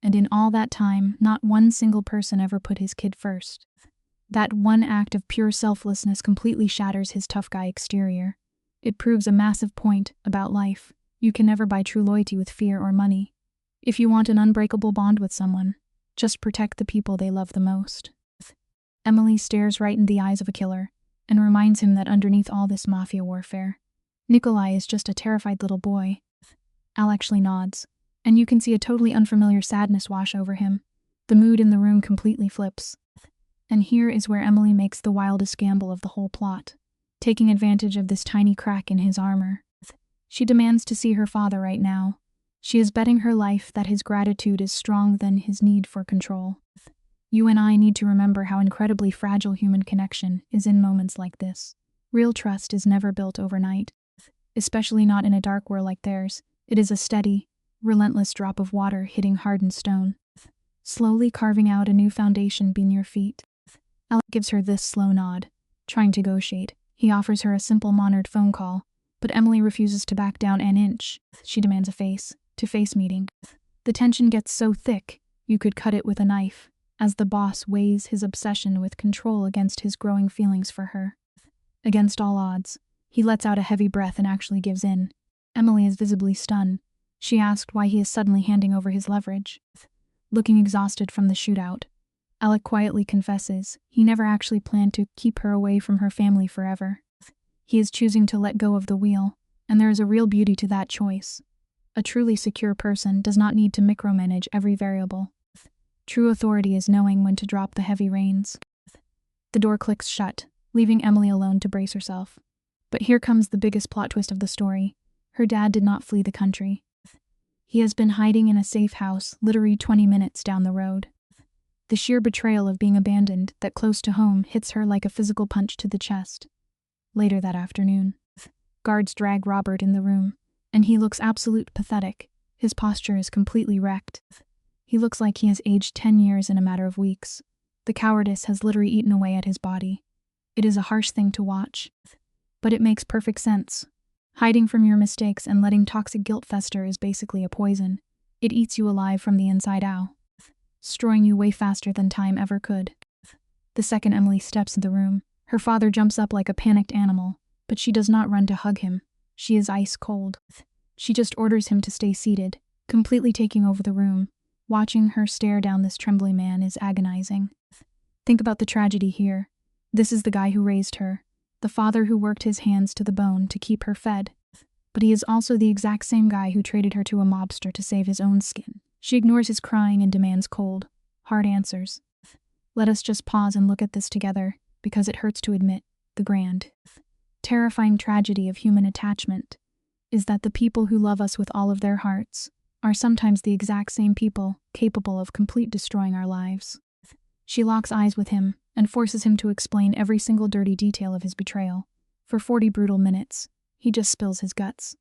and in all that time, not one single person ever put his kid first. That one act of pure selflessness completely shatters his tough guy exterior. It proves a massive point about life. You can never buy true loyalty with fear or money. If you want an unbreakable bond with someone, just protect the people they love the most. Emily stares right in the eyes of a killer and reminds him that underneath all this mafia warfare, Nikolai is just a terrified little boy. Al actually nods, and you can see a totally unfamiliar sadness wash over him. The mood in the room completely flips. And here is where Emily makes the wildest gamble of the whole plot. Taking advantage of this tiny crack in his armor, she demands to see her father right now. She is betting her life that his gratitude is stronger than his need for control. You and I need to remember how incredibly fragile human connection is in moments like this. Real trust is never built overnight, especially not in a dark world like theirs. It is a steady, relentless drop of water hitting hardened stone, slowly carving out a new foundation beneath your feet. Alec gives her this slow nod, trying to negotiate. He offers her a simple monitored phone call, but Emily refuses to back down an inch. She demands a face-to-face meeting. The tension gets so thick, you could cut it with a knife, as the boss weighs his obsession with control against his growing feelings for her. Against all odds, he lets out a heavy breath and actually gives in. Emily is visibly stunned. She asked why he is suddenly handing over his leverage. Looking exhausted from the shootout, Alec quietly confesses he never actually planned to keep her away from her family forever. He is choosing to let go of the wheel, and there is a real beauty to that choice. A truly secure person does not need to micromanage every variable. True authority is knowing when to drop the heavy reins. The door clicks shut, leaving Emily alone to brace herself. But here comes the biggest plot twist of the story. Her dad did not flee the country. He has been hiding in a safe house literally 20 minutes down the road. The sheer betrayal of being abandoned that close to home hits her like a physical punch to the chest. Later that afternoon, guards drag Robert in the room, and he looks absolutely pathetic. His posture is completely wrecked. He looks like he has aged 10 years in a matter of weeks. The cowardice has literally eaten away at his body. It is a harsh thing to watch, but it makes perfect sense. Hiding from your mistakes and letting toxic guilt fester is basically a poison. It eats you alive from the inside out, destroying you way faster than time ever could. The second Emily steps in the room, her father jumps up like a panicked animal, but she does not run to hug him. She is ice cold. She just orders him to stay seated, completely taking over the room. Watching her stare down this trembling man is agonizing. Think about the tragedy here. This is the guy who raised her, the father who worked his hands to the bone to keep her fed. But he is also the exact same guy who traded her to a mobster to save his own skin. She ignores his crying and demands cold, hard answers. Let us just pause and look at this together, because it hurts to admit, the grand, terrifying tragedy of human attachment is that the people who love us with all of their hearts are sometimes the exact same people capable of complete destroying our lives. She locks eyes with him and forces him to explain every single dirty detail of his betrayal. For 40 brutal minutes, he just spills his guts.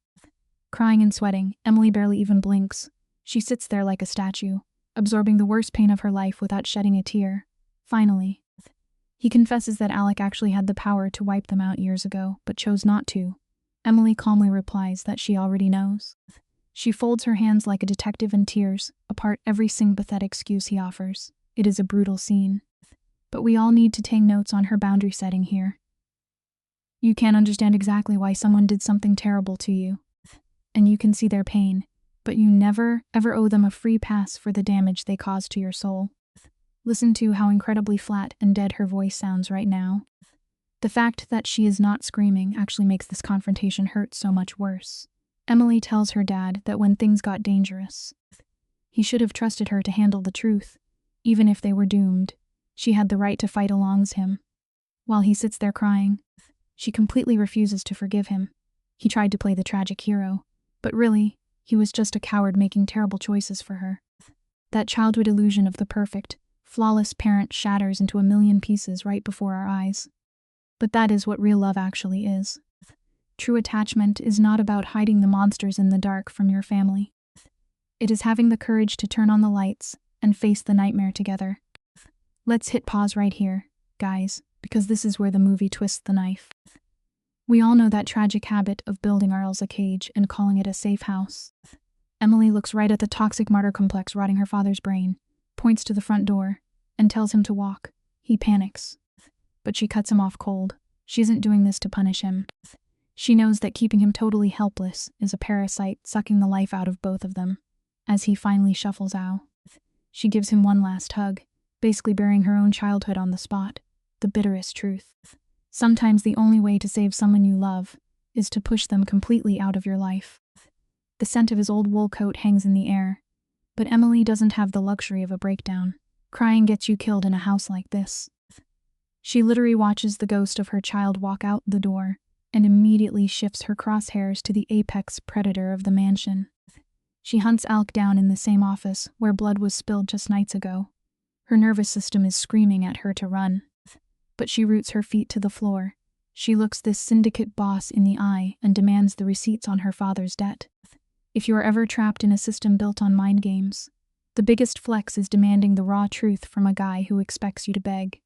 Crying and sweating, Emily barely even blinks. She sits there like a statue, absorbing the worst pain of her life without shedding a tear. Finally, he confesses that Alec actually had the power to wipe them out years ago, but chose not to. Emily calmly replies that she already knows. She folds her hands like a detective in tears, apart every sympathetic excuse he offers. It is a brutal scene. But we all need to take notes on her boundary setting here. You can't understand exactly why someone did something terrible to you, and you can see their pain, but you never, ever owe them a free pass for the damage they caused to your soul. Listen to how incredibly flat and dead her voice sounds right now. The fact that she is not screaming actually makes this confrontation hurt so much worse. Emily tells her dad that when things got dangerous, He should have trusted her to handle the truth. Even if they were doomed, she had the right to fight alongside him. While he sits there crying, she completely refuses to forgive him. He tried to play the tragic hero, but really, he was just a coward making terrible choices for her. That childhood illusion of the perfect, flawless parent shatters into a million pieces right before our eyes. But that is what real love actually is. True attachment is not about hiding the monsters in the dark from your family. It is having the courage to turn on the lights and face the nightmare together. Let's hit pause right here, guys, because this is where the movie twists the knife. We all know that tragic habit of building ourselves a cage and calling it a safe house. Emily looks right at the toxic martyr complex rotting her father's brain, points to the front door, and tells him to walk. He panics. But she cuts him off cold. She isn't doing this to punish him. She knows that keeping him totally helpless is a parasite sucking the life out of both of them. As he finally shuffles out, she gives him one last hug, basically burying her own childhood on the spot. The bitterest truth. Sometimes the only way to save someone you love is to push them completely out of your life. The scent of his old wool coat hangs in the air, but Emily doesn't have the luxury of a breakdown. Crying gets you killed in a house like this. She literally watches the ghost of her child walk out the door and immediately shifts her crosshairs to the apex predator of the mansion. She hunts Alec down in the same office where blood was spilled just nights ago. Her nervous system is screaming at her to run, but she roots her feet to the floor. She looks this syndicate boss in the eye and demands the receipts on her father's debt. If you are ever trapped in a system built on mind games, the biggest flex is demanding the raw truth from a guy who expects you to beg.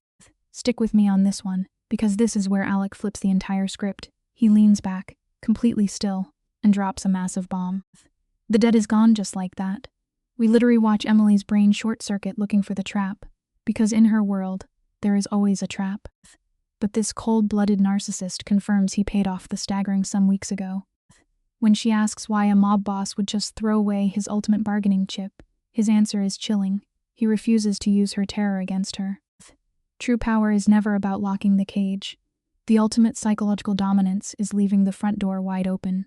Stick with me on this one, because this is where Alec flips the entire script. He leans back, completely still, and drops a massive bomb. The debt is gone just like that. We literally watch Emily's brain short-circuit looking for the trap, because in her world, there is always a trap. But this cold-blooded narcissist confirms he paid off the staggering sum weeks ago. When she asks why a mob boss would just throw away his ultimate bargaining chip, his answer is chilling. He refuses to use her terror against her. True power is never about locking the cage. The ultimate psychological dominance is leaving the front door wide open,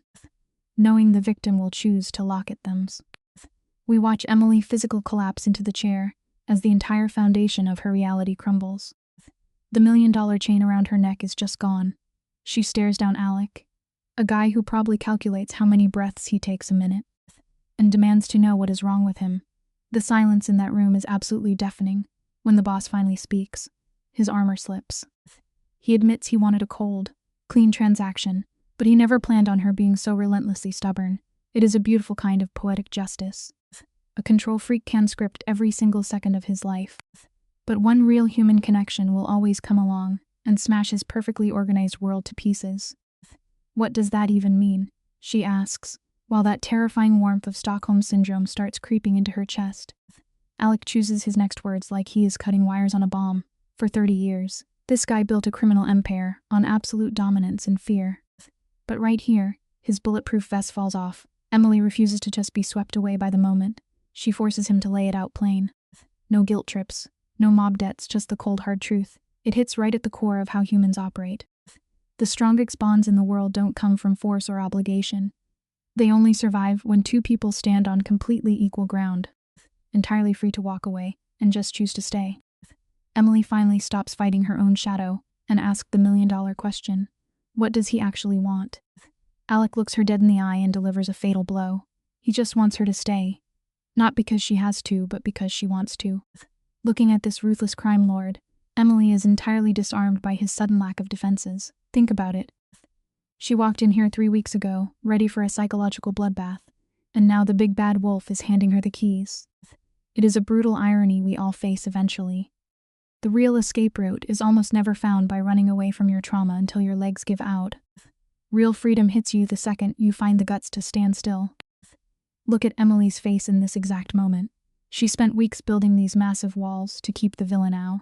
knowing the victim will choose to lock it them. We watch Emily physical collapse into the chair as the entire foundation of her reality crumbles. The $1 million chain around her neck is just gone. She stares down Alec, a guy who probably calculates how many breaths he takes a minute, and demands to know what is wrong with him. The silence in that room is absolutely deafening. When the boss finally speaks, his armor slips. He admits he wanted a cold, clean transaction, but he never planned on her being so relentlessly stubborn. It is a beautiful kind of poetic justice. A control freak can script every single second of his life, but one real human connection will always come along and smash his perfectly organized world to pieces. What does that even mean? She asks, while that terrifying warmth of Stockholm Syndrome starts creeping into her chest. Alec chooses his next words like he is cutting wires on a bomb. For 30 years, this guy built a criminal empire on absolute dominance and fear. But right here, his bulletproof vest falls off. Emily refuses to just be swept away by the moment. She forces him to lay it out plain. No guilt trips, no mob debts, just the cold hard truth. It hits right at the core of how humans operate. The strongest bonds in the world don't come from force or obligation. They only survive when two people stand on completely equal ground, entirely free to walk away and just choose to stay. Emily finally stops fighting her own shadow and asks the $1 million question. What does he actually want? Alec looks her dead in the eye and delivers a fatal blow. He just wants her to stay. Not because she has to, but because she wants to. Looking at this ruthless crime lord, Emily is entirely disarmed by his sudden lack of defenses. Think about it. She walked in here 3 weeks ago, ready for a psychological bloodbath, and now the big bad wolf is handing her the keys. It is a brutal irony we all face eventually. The real escape route is almost never found by running away from your trauma until your legs give out. Real freedom hits you the second you find the guts to stand still. Look at Emily's face in this exact moment. She spent weeks building these massive walls to keep the villain out,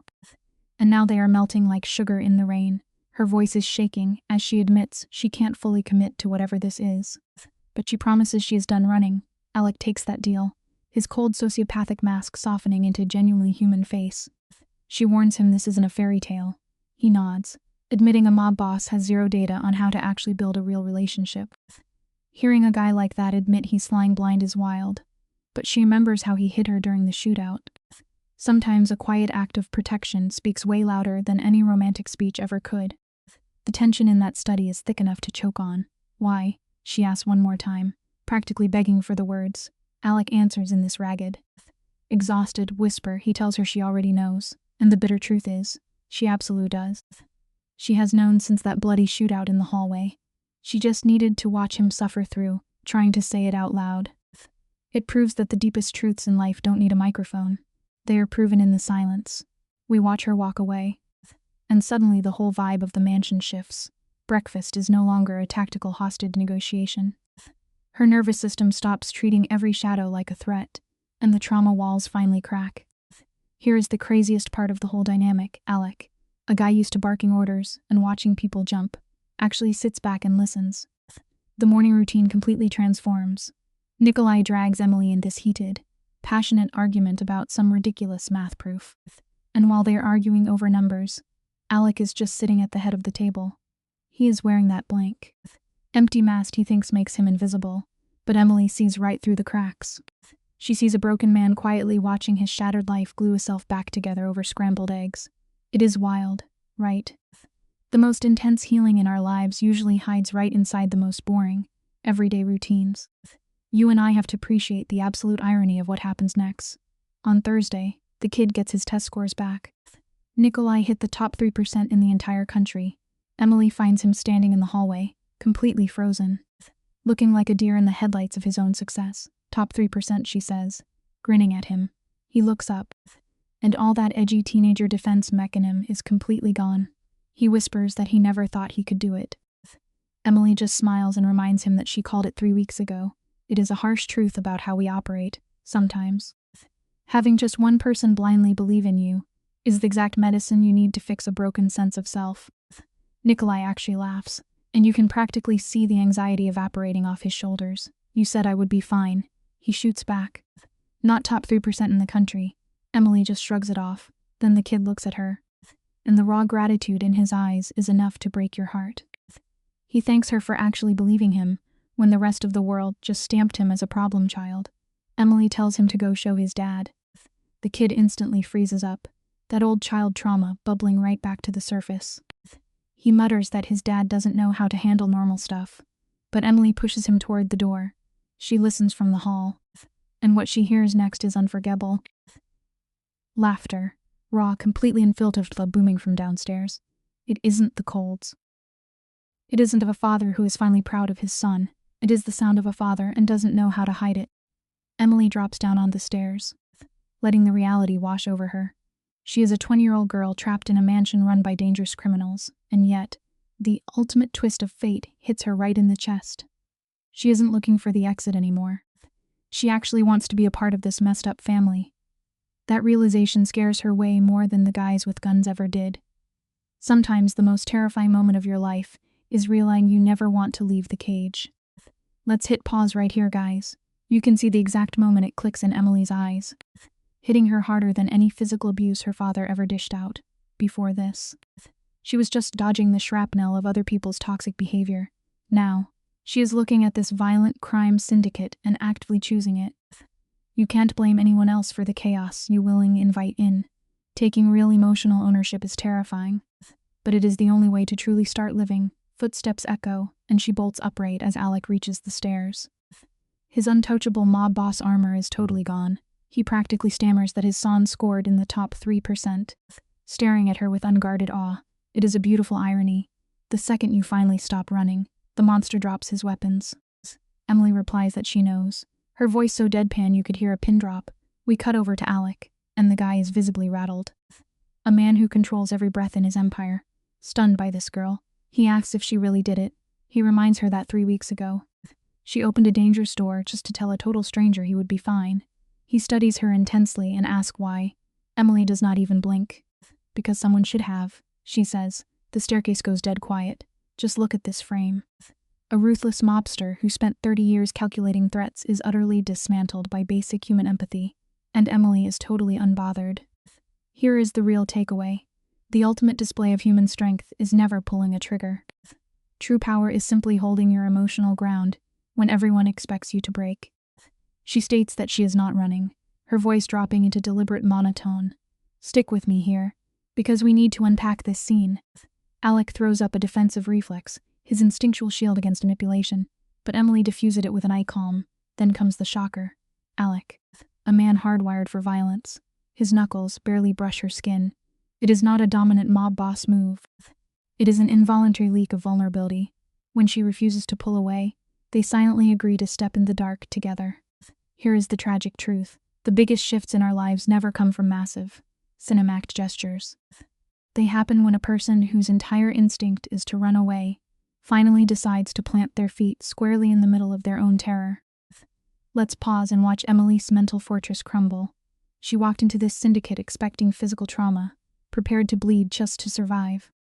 and now they are melting like sugar in the rain. Her voice is shaking as she admits she can't fully commit to whatever this is. But she promises she is done running. Alec takes that deal, his cold sociopathic mask softening into a genuinely human face. She warns him this isn't a fairy tale. He nods, admitting a mob boss has zero data on how to actually build a real relationship. Hearing a guy like that admit he's flying blind is wild. but she remembers how he hit her during the shootout. Sometimes a quiet act of protection speaks way louder than any romantic speech ever could. The tension in that study is thick enough to choke on. Why? She asks one more time, practically begging for the words. Alec answers in this ragged, exhausted whisper he tells her she already knows, and the bitter truth is, she absolutely does. She has known since that bloody shootout in the hallway. She just needed to watch him suffer through, trying to say it out loud. It proves that the deepest truths in life don't need a microphone. They are proven in the silence. We watch her walk away, and suddenly the whole vibe of the mansion shifts. Breakfast is no longer a tactical hostage negotiation. Her nervous system stops treating every shadow like a threat, and the trauma walls finally crack. Here is the craziest part of the whole dynamic. Alec, a guy used to barking orders and watching people jump, actually sits back and listens. The morning routine completely transforms. Nikolai drags Emily in this heated, passionate argument about some ridiculous math proof. And while they are arguing over numbers, Alec is just sitting at the head of the table. He is wearing that blank, empty mask he thinks makes him invisible, but Emily sees right through the cracks. She sees a broken man quietly watching his shattered life glue itself back together over scrambled eggs. It is wild, right? The most intense healing in our lives usually hides right inside the most boring, everyday routines. You and I have to appreciate the absolute irony of what happens next. On Thursday, the kid gets his test scores back. Nikolai hit the top 3% in the entire country. Emily finds him standing in the hallway, completely frozen, looking like a deer in the headlights of his own success. Top 3%, she says, grinning at him. He looks up, and all that edgy teenager defense mechanism is completely gone. He whispers that he never thought he could do it. Emily just smiles and reminds him that she called it 3 weeks ago. It is a harsh truth about how we operate, sometimes. Having just one person blindly believe in you is the exact medicine you need to fix a broken sense of self. Nikolai actually laughs, and you can practically see the anxiety evaporating off his shoulders. You said I would be fine. He shoots back. Not top 3% in the country. Emily just shrugs it off. Then the kid looks at her, and the raw gratitude in his eyes is enough to break your heart. He thanks her for actually believing him, when the rest of the world just stamped him as a problem child. Emily tells him to go show his dad. The kid instantly freezes up, that old child trauma bubbling right back to the surface. He mutters that his dad doesn't know how to handle normal stuff, but Emily pushes him toward the door. She listens from the hall, and what she hears next is unforgettable. Laughter, raw, completely unfiltered, booming from downstairs. It isn't the colds. It isn't of a father who is finally proud of his son. It is the sound of a father and doesn't know how to hide it. Emily drops down on the stairs, letting the reality wash over her. She is a 20-year-old girl trapped in a mansion run by dangerous criminals, and yet, the ultimate twist of fate hits her right in the chest. She isn't looking for the exit anymore. She actually wants to be a part of this messed up family. That realization scares her way more than the guys with guns ever did. Sometimes the most terrifying moment of your life is realizing you never want to leave the cage. Let's hit pause right here, guys. You can see the exact moment it clicks in Emily's eyes, hitting her harder than any physical abuse her father ever dished out. Before this, she was just dodging the shrapnel of other people's toxic behavior. Now, she is looking at this violent crime syndicate and actively choosing it. You can't blame anyone else for the chaos you willingly invite in. Taking real emotional ownership is terrifying, but it is the only way to truly start living. Footsteps echo, and she bolts upright as Alec reaches the stairs. His untouchable mob boss armor is totally gone. He practically stammers that his son scored in the top 3%, staring at her with unguarded awe. It is a beautiful irony. The second you finally stop running, the monster drops his weapons. Emily replies that she knows, her voice so deadpan you could hear a pin drop. We cut over to Alec, and the guy is visibly rattled. A man who controls every breath in his empire. Stunned by this girl, he asks if she really did it. He reminds her that 3 weeks ago, she opened a dangerous door just to tell a total stranger he would be fine. He studies her intensely and asks why. Emily does not even blink. Because someone should have, she says. The staircase goes dead quiet. Just look at this frame. A ruthless mobster who spent 30 years calculating threats is utterly dismantled by basic human empathy, and Emily is totally unbothered. Here is the real takeaway. The ultimate display of human strength is never pulling a trigger. True power is simply holding your emotional ground when everyone expects you to break. She states that she is not running, her voice dropping into deliberate monotone. Stick with me here, because we need to unpack this scene. Alec throws up a defensive reflex, his instinctual shield against manipulation, but Emily diffuses it with an eye calm. Then comes the shocker. Alec, a man hardwired for violence. His knuckles barely brush her skin. It is not a dominant mob boss move. It is an involuntary leak of vulnerability. When she refuses to pull away, they silently agree to step in the dark together. Here is the tragic truth. The biggest shifts in our lives never come from massive, cinematic gestures. They happen when a person whose entire instinct is to run away finally decides to plant their feet squarely in the middle of their own terror. Let's pause and watch Emily's mental fortress crumble. She walked into this syndicate expecting physical trauma, prepared to bleed just to survive.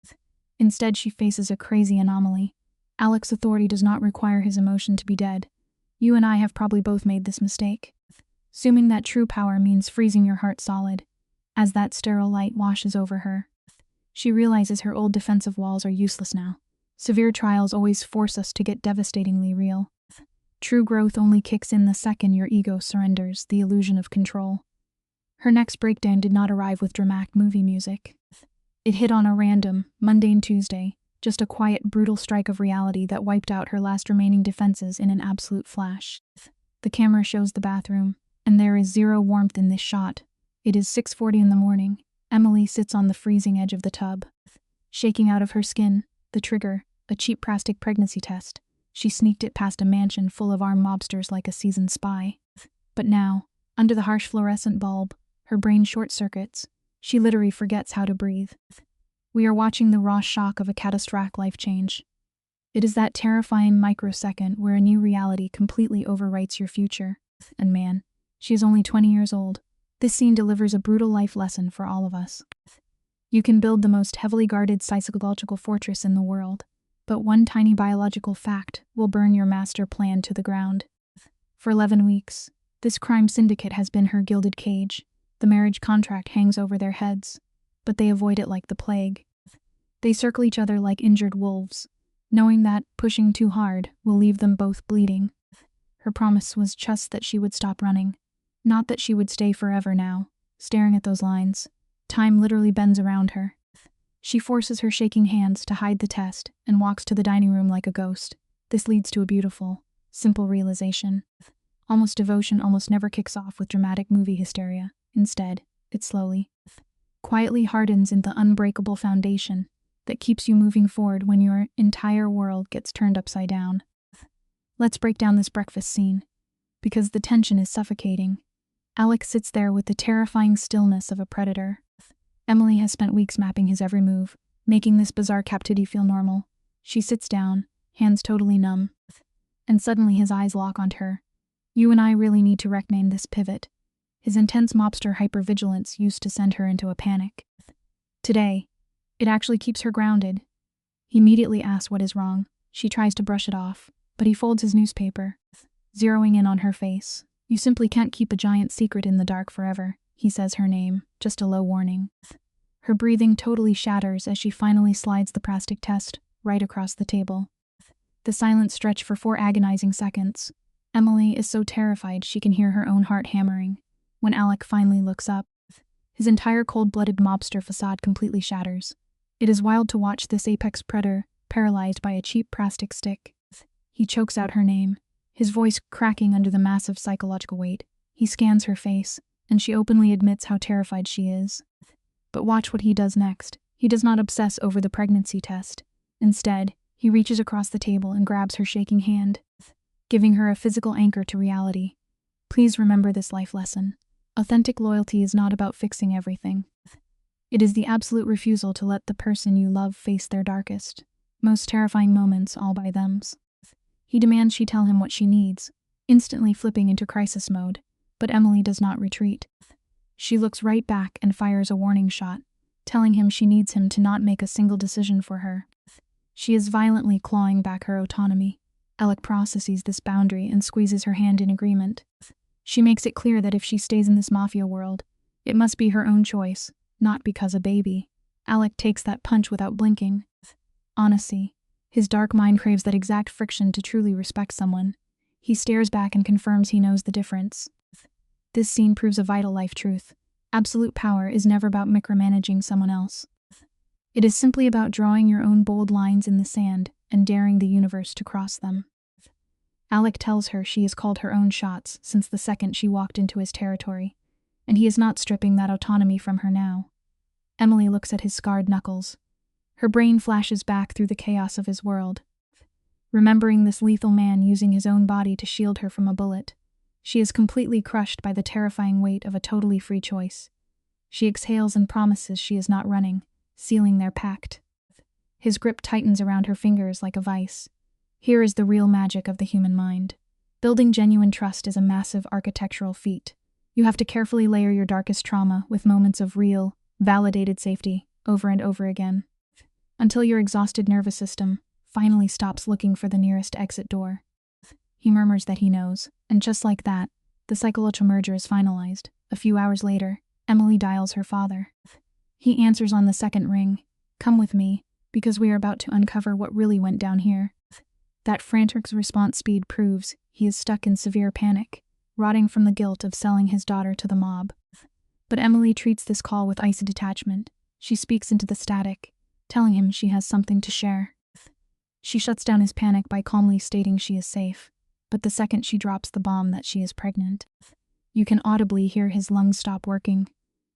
Instead, she faces a crazy anomaly. Alec's authority does not require his emotion to be dead. You and I have probably both made this mistake, assuming that true power means freezing your heart solid. As that sterile light washes over her, she realizes her old defensive walls are useless now. Severe trials always force us to get devastatingly real. True growth only kicks in the second your ego surrenders the illusion of control. Her next breakdown did not arrive with dramatic movie music. It hit on a random, mundane Tuesday, just a quiet, brutal strike of reality that wiped out her last remaining defenses in an absolute flash. The camera shows the bathroom, and there is zero warmth in this shot. It is 6:40 in the morning. Emily sits on the freezing edge of the tub. Shaking out of her skin, the trigger, a cheap plastic pregnancy test. She sneaked it past a mansion full of armed mobsters like a seasoned spy. But now, under the harsh fluorescent bulb, her brain short-circuits. She literally forgets how to breathe. We are watching the raw shock of a catastrophic life change. It is that terrifying microsecond where a new reality completely overwrites your future. And man, she is only 20 years old. This scene delivers a brutal life lesson for all of us. You can build the most heavily guarded psychological fortress in the world, but one tiny biological fact will burn your master plan to the ground. For 11 weeks, this crime syndicate has been her gilded cage. The marriage contract hangs over their heads, but they avoid it like the plague. They circle each other like injured wolves, knowing that pushing too hard will leave them both bleeding. Her promise was just that she would stop running, not that she would stay forever now. Staring at those lines, time literally bends around her. She forces her shaking hands to hide the test and walks to the dining room like a ghost. This leads to a beautiful, simple realization. Almost devotion almost never kicks off with dramatic movie hysteria. Instead, it slowly, quietly hardens into the unbreakable foundation that keeps you moving forward when your entire world gets turned upside down. Let's break down this breakfast scene, because the tension is suffocating. Alec sits there with the terrifying stillness of a predator. Emily has spent weeks mapping his every move, making this bizarre captivity feel normal. She sits down, hands totally numb, and suddenly his eyes lock onto her. You and I really need to recognize this pivot. His intense mobster hypervigilance used to send her into a panic. Today, it actually keeps her grounded. He immediately asks what is wrong. She tries to brush it off, but he folds his newspaper, zeroing in on her face. You simply can't keep a giant secret in the dark forever. He says her name, just a low warning. Her breathing totally shatters as she finally slides the plastic test right across the table. The silence stretched for 4 agonizing seconds. Emily is so terrified she can hear her own heart hammering. When Alec finally looks up, his entire cold-blooded mobster facade completely shatters. It is wild to watch this apex predator paralyzed by a cheap plastic stick. He chokes out her name, his voice cracking under the massive psychological weight. He scans her face, and she openly admits how terrified she is. But watch what he does next. He does not obsess over the pregnancy test. Instead, he reaches across the table and grabs her shaking hand, giving her a physical anchor to reality. Please remember this life lesson. Authentic loyalty is not about fixing everything. It is the absolute refusal to let the person you love face their darkest, most terrifying moments all by themselves. He demands she tell him what she needs, instantly flipping into crisis mode, but Emily does not retreat. She looks right back and fires a warning shot, telling him she needs him to not make a single decision for her. She is violently clawing back her autonomy. Alec processes this boundary and squeezes her hand in agreement. She makes it clear that if she stays in this mafia world, it must be her own choice, not because a baby. Alec takes that punch without blinking. Honesty. His dark mind craves that exact friction to truly respect someone. He stares back and confirms he knows the difference. This scene proves a vital life truth. Absolute power is never about micromanaging someone else. It is simply about drawing your own bold lines in the sand and daring the universe to cross them. Alec tells her she has called her own shots since the second she walked into his territory, and he is not stripping that autonomy from her now. Emily looks at his scarred knuckles. Her brain flashes back through the chaos of his world. Remembering this lethal man using his own body to shield her from a bullet, she is completely crushed by the terrifying weight of a totally free choice. She exhales and promises she is not running, sealing their pact. His grip tightens around her fingers like a vice. Here is the real magic of the human mind. Building genuine trust is a massive architectural feat. You have to carefully layer your darkest trauma with moments of real, validated safety over and over again, until your exhausted nervous system finally stops looking for the nearest exit door. He murmurs that he knows, and just like that, the psychological merger is finalized. A few hours later, Emily dials her father. He answers on the second ring. "Come with me, because we are about to uncover what really went down here." That frantic response speed proves he is stuck in severe panic, rotting from the guilt of selling his daughter to the mob. But Emily treats this call with icy detachment. She speaks into the static, telling him she has something to share. She shuts down his panic by calmly stating she is safe, but the second she drops the bomb that she is pregnant, you can audibly hear his lungs stop working.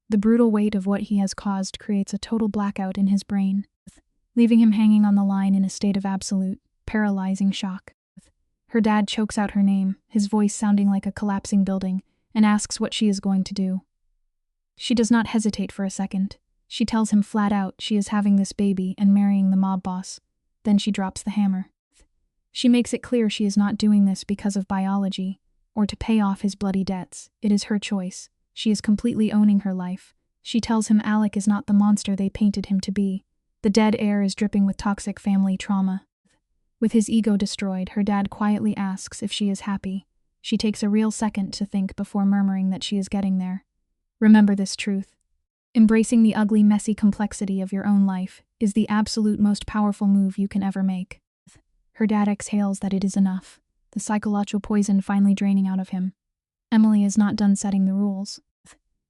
The brutal weight of what he has caused creates a total blackout in his brain, leaving him hanging on the line in a state of absolute, paralyzing shock. Her dad chokes out her name, his voice sounding like a collapsing building, and asks what she is going to do. She does not hesitate for a second. She tells him flat out she is having this baby and marrying the mob boss. Then she drops the hammer. She makes it clear she is not doing this because of biology, or to pay off his bloody debts. It is her choice. She is completely owning her life. She tells him Alec is not the monster they painted him to be. The dead air is dripping with toxic family trauma. With his ego destroyed, her dad quietly asks if she is happy. She takes a real second to think before murmuring that she is getting there. Remember this truth. Embracing the ugly, messy complexity of your own life is the absolute most powerful move you can ever make. Her dad exhales that it is enough, the psychological poison finally draining out of him. Emily is not done setting the rules.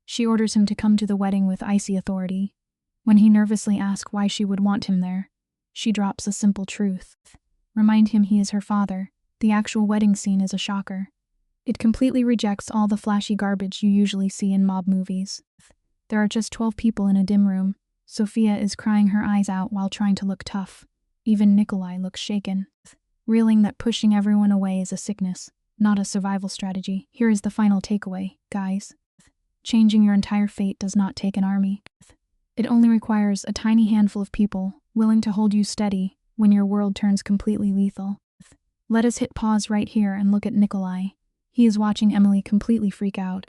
She orders him to come to the wedding with icy authority. When he nervously asks why she would want him there, she drops a simple truth. Remind him he is her father. The actual wedding scene is a shocker. It completely rejects all the flashy garbage you usually see in mob movies. There are just 12 people in a dim room. Sophia is crying her eyes out while trying to look tough. Even Nikolai looks shaken, reeling that pushing everyone away is a sickness, not a survival strategy. Here is the final takeaway, guys. Changing your entire fate does not take an army. It only requires a tiny handful of people willing to hold you steady when your world turns completely lethal. Let us hit pause right here and look at Nikolai. He is watching Emily completely freak out,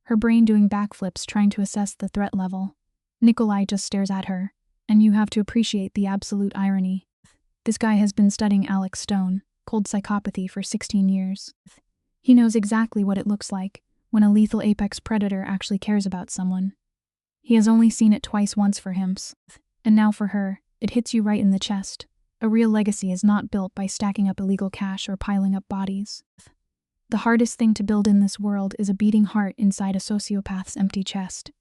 her brain doing backflips trying to assess the threat level. Nikolai just stares at her, and you have to appreciate the absolute irony. This guy has been studying Alex Stone, cold psychopathy, for 16 years. He knows exactly what it looks like when a lethal apex predator actually cares about someone. He has only seen it once for him, and now for her, it hits you right in the chest. A real legacy is not built by stacking up illegal cash or piling up bodies. The hardest thing to build in this world is a beating heart inside a sociopath's empty chest.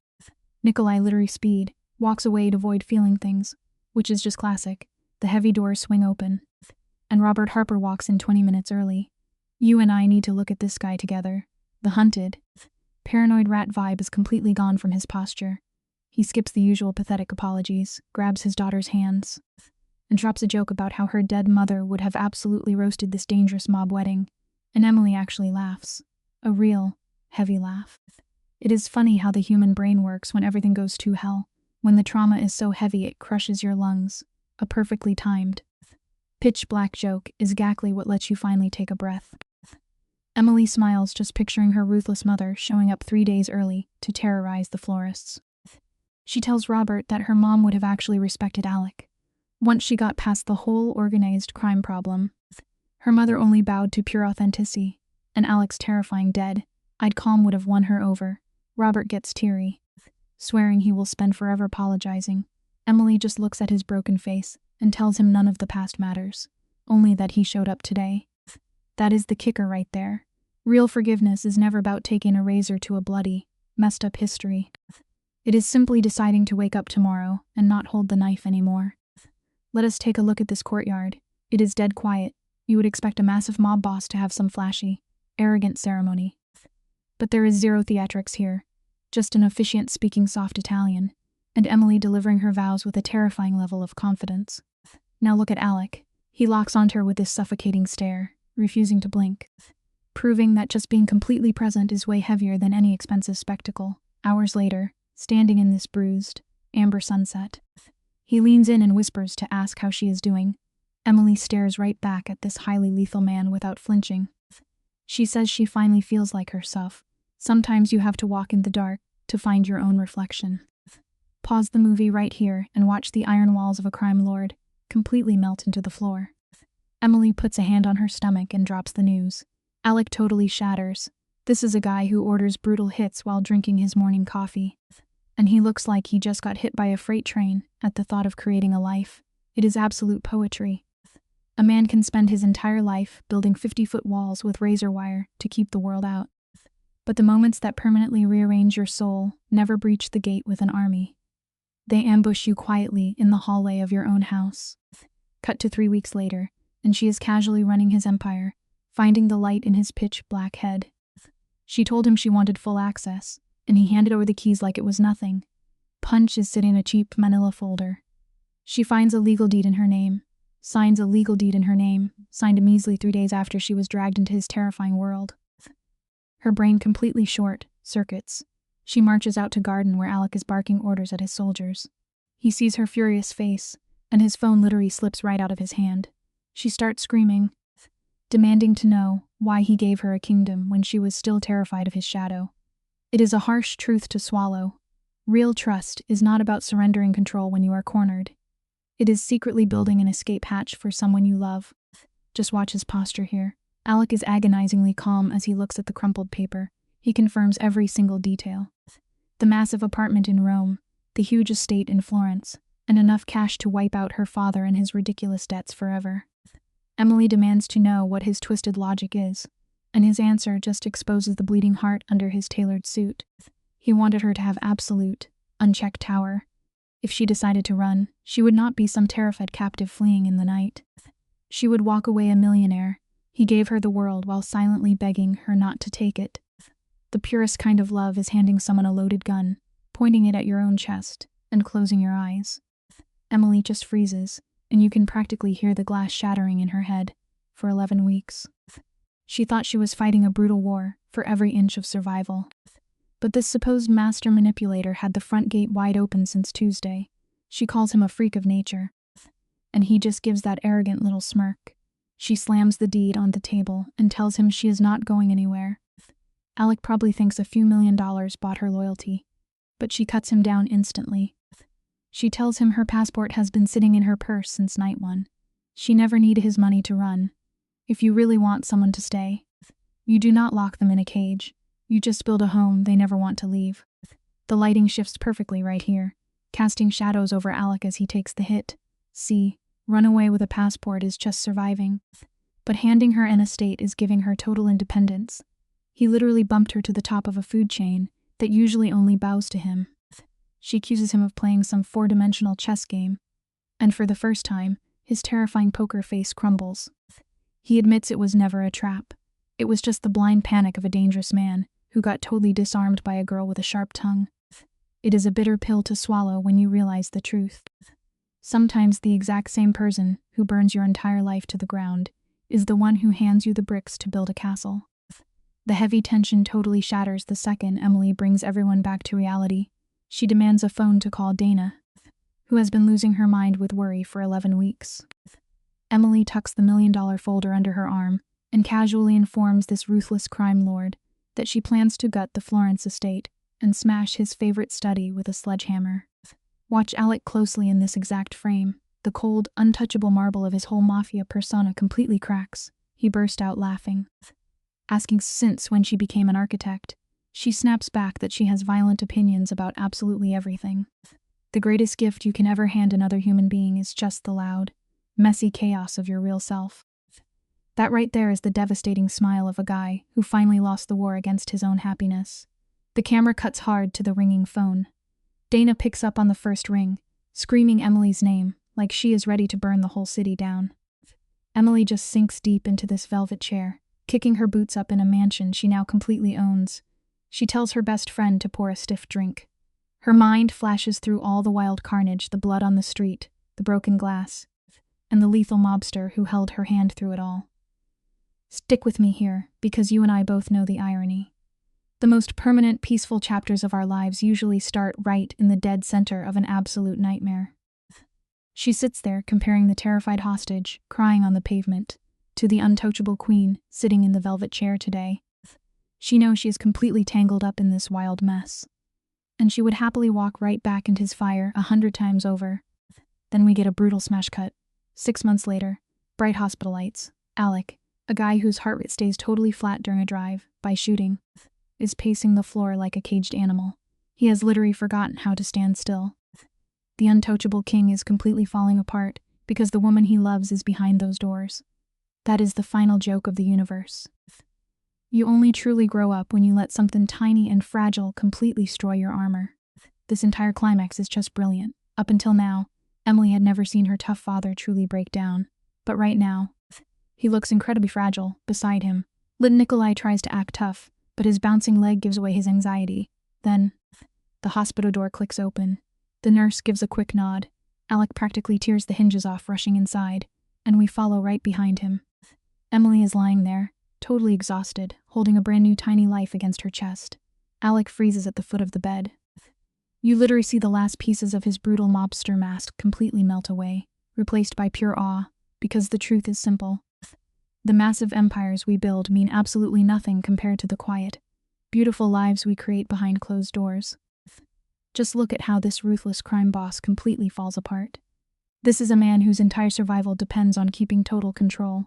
Nikolai literally walks away to avoid feeling things, which is just classic. The heavy doors swing open, and Robert Harper walks in 20 minutes early. You and I need to look at this guy together. The hunted, paranoid rat vibe is completely gone from his posture. He skips the usual pathetic apologies, grabs his daughter's hands, and drops a joke about how her dead mother would have absolutely roasted this dangerous mob wedding, and Emily actually laughs. A real, heavy laugh. It is funny how the human brain works when everything goes to hell. When the trauma is so heavy it crushes your lungs. A perfectly timed, pitch-black joke is exactly what lets you finally take a breath. Emily smiles just picturing her ruthless mother showing up 3 days early to terrorize the florists. She tells Robert that her mom would have actually respected Alec. Once she got past the whole organized crime problem, her mother only bowed to pure authenticity, and Alec's terrifying dead-eyed calm would have won her over. Robert gets teary, swearing he will spend forever apologizing. Emily just looks at his broken face and tells him none of the past matters, only that he showed up today. That is the kicker right there. Real forgiveness is never about taking a razor to a bloody, messed up history. It is simply deciding to wake up tomorrow and not hold the knife anymore. Let us take a look at this courtyard. It is dead quiet. You would expect a massive mob boss to have some flashy, arrogant ceremony. But there is zero theatrics here. Just an officiant speaking soft Italian, and Emily delivering her vows with a terrifying level of confidence. Now look at Alec. He locks onto her with this suffocating stare, refusing to blink, proving that just being completely present is way heavier than any expensive spectacle. Hours later, standing in this bruised, amber sunset, he leans in and whispers to ask how she is doing. Emily stares right back at this highly lethal man without flinching. She says she finally feels like herself. Sometimes you have to walk in the dark to find your own reflection. Pause the movie right here and watch the iron walls of a crime lord completely melt into the floor. Emily puts a hand on her stomach and drops the news. Alec totally shatters. This is a guy who orders brutal hits while drinking his morning coffee. And he looks like he just got hit by a freight train at the thought of creating a life. It is absolute poetry. A man can spend his entire life building 50-foot walls with razor wire to keep the world out. But the moments that permanently rearrange your soul never breach the gate with an army. They ambush you quietly in the hallway of your own house. Cut to 3 weeks later, and she is casually running his empire, finding the light in his pitch-black head. She told him she wanted full access, and he handed over the keys like it was nothing. Punch is sitting in a cheap manila folder. She finds a legal deed in her name, signs a legal deed in her name, signed a measly 3 days after she was dragged into his terrifying world. Her brain completely short circuits. She marches out to garden where Alec is barking orders at his soldiers. He sees her furious face, and his phone literally slips right out of his hand. She starts screaming, demanding to know why he gave her a kingdom when she was still terrified of his shadow. It is a harsh truth to swallow. Real trust is not about surrendering control when you are cornered. It is secretly building an escape hatch for someone you love. Just watch his posture here. Alec is agonizingly calm as he looks at the crumpled paper. He confirms every single detail. The massive apartment in Rome, the huge estate in Florence, and enough cash to wipe out her father and his ridiculous debts forever. Emily demands to know what his twisted logic is, and his answer just exposes the bleeding heart under his tailored suit. He wanted her to have absolute, unchecked power. If she decided to run, she would not be some terrified captive fleeing in the night. She would walk away a millionaire. He gave her the world while silently begging her not to take it. The purest kind of love is handing someone a loaded gun, pointing it at your own chest, and closing your eyes. Emily just freezes, and you can practically hear the glass shattering in her head. For 11 weeks. She thought she was fighting a brutal war for every inch of survival. But this supposed master manipulator had the front gate wide open since Tuesday. She calls him a freak of nature. And he just gives that arrogant little smirk. She slams the deed on the table and tells him she is not going anywhere. Alec probably thinks a few $1,000,000 bought her loyalty, but she cuts him down instantly. She tells him her passport has been sitting in her purse since night one. She never needed his money to run. If you really want someone to stay, you do not lock them in a cage. You just build a home they never want to leave. The lighting shifts perfectly right here, casting shadows over Alec as he takes the hit. See, run away with a passport is just surviving. But handing her an estate is giving her total independence. He literally bumped her to the top of a food chain that usually only bows to him. She accuses him of playing some 4-dimensional chess game. And for the first time, his terrifying poker face crumbles. He admits it was never a trap. It was just the blind panic of a dangerous man who got totally disarmed by a girl with a sharp tongue. It is a bitter pill to swallow when you realize the truth. Sometimes the exact same person who burns your entire life to the ground is the one who hands you the bricks to build a castle. The heavy tension totally shatters the second Emily brings everyone back to reality. She demands a phone to call Dana, who has been losing her mind with worry for 11 weeks. Emily tucks the $1,000,000 folder under her arm and casually informs this ruthless crime lord that she plans to gut the Florence estate and smash his favorite study with a sledgehammer. Watch Alec closely in this exact frame. The cold, untouchable marble of his whole Mafia persona completely cracks. He burst out laughing, asking since when she became an architect. She snaps back that she has violent opinions about absolutely everything. The greatest gift you can ever hand another human being is just the loud, messy chaos of your real self. That right there is the devastating smile of a guy who finally lost the war against his own happiness. The camera cuts hard to the ringing phone. Dana picks up on the first ring, screaming Emily's name like she is ready to burn the whole city down. Emily just sinks deep into this velvet chair, kicking her boots up in a mansion she now completely owns. She tells her best friend to pour a stiff drink. Her mind flashes through all the wild carnage, the blood on the street, the broken glass, and the lethal mobster who held her hand through it all. Stick with me here, because you and I both know the irony. The most permanent, peaceful chapters of our lives usually start right in the dead center of an absolute nightmare. She sits there, comparing the terrified hostage, crying on the pavement, to the untouchable queen, sitting in the velvet chair today. She knows she is completely tangled up in this wild mess. And she would happily walk right back into his fire 100 times over. Then we get a brutal smash cut. 6 months later, bright hospital lights. Alec, a guy whose heart rate stays totally flat during a drive, by shooting, is pacing the floor like a caged animal. He has literally forgotten how to stand still. The untouchable king is completely falling apart because the woman he loves is behind those doors. That is the final joke of the universe. You only truly grow up when you let something tiny and fragile completely destroy your armor. This entire climax is just brilliant. Up until now, Emily had never seen her tough father truly break down. But right now, he looks incredibly fragile beside him. Nikolai tries to act tough, but his bouncing leg gives away his anxiety. Then, the hospital door clicks open. The nurse gives a quick nod. Alec practically tears the hinges off, rushing inside, and we follow right behind him. Emily is lying there, totally exhausted, holding a brand new tiny life against her chest. Alec freezes at the foot of the bed. You literally see the last pieces of his brutal mobster mask completely melt away, replaced by pure awe, because the truth is simple. The massive empires we build mean absolutely nothing compared to the quiet, beautiful lives we create behind closed doors. Just look at how this ruthless crime boss completely falls apart. This is a man whose entire survival depends on keeping total control,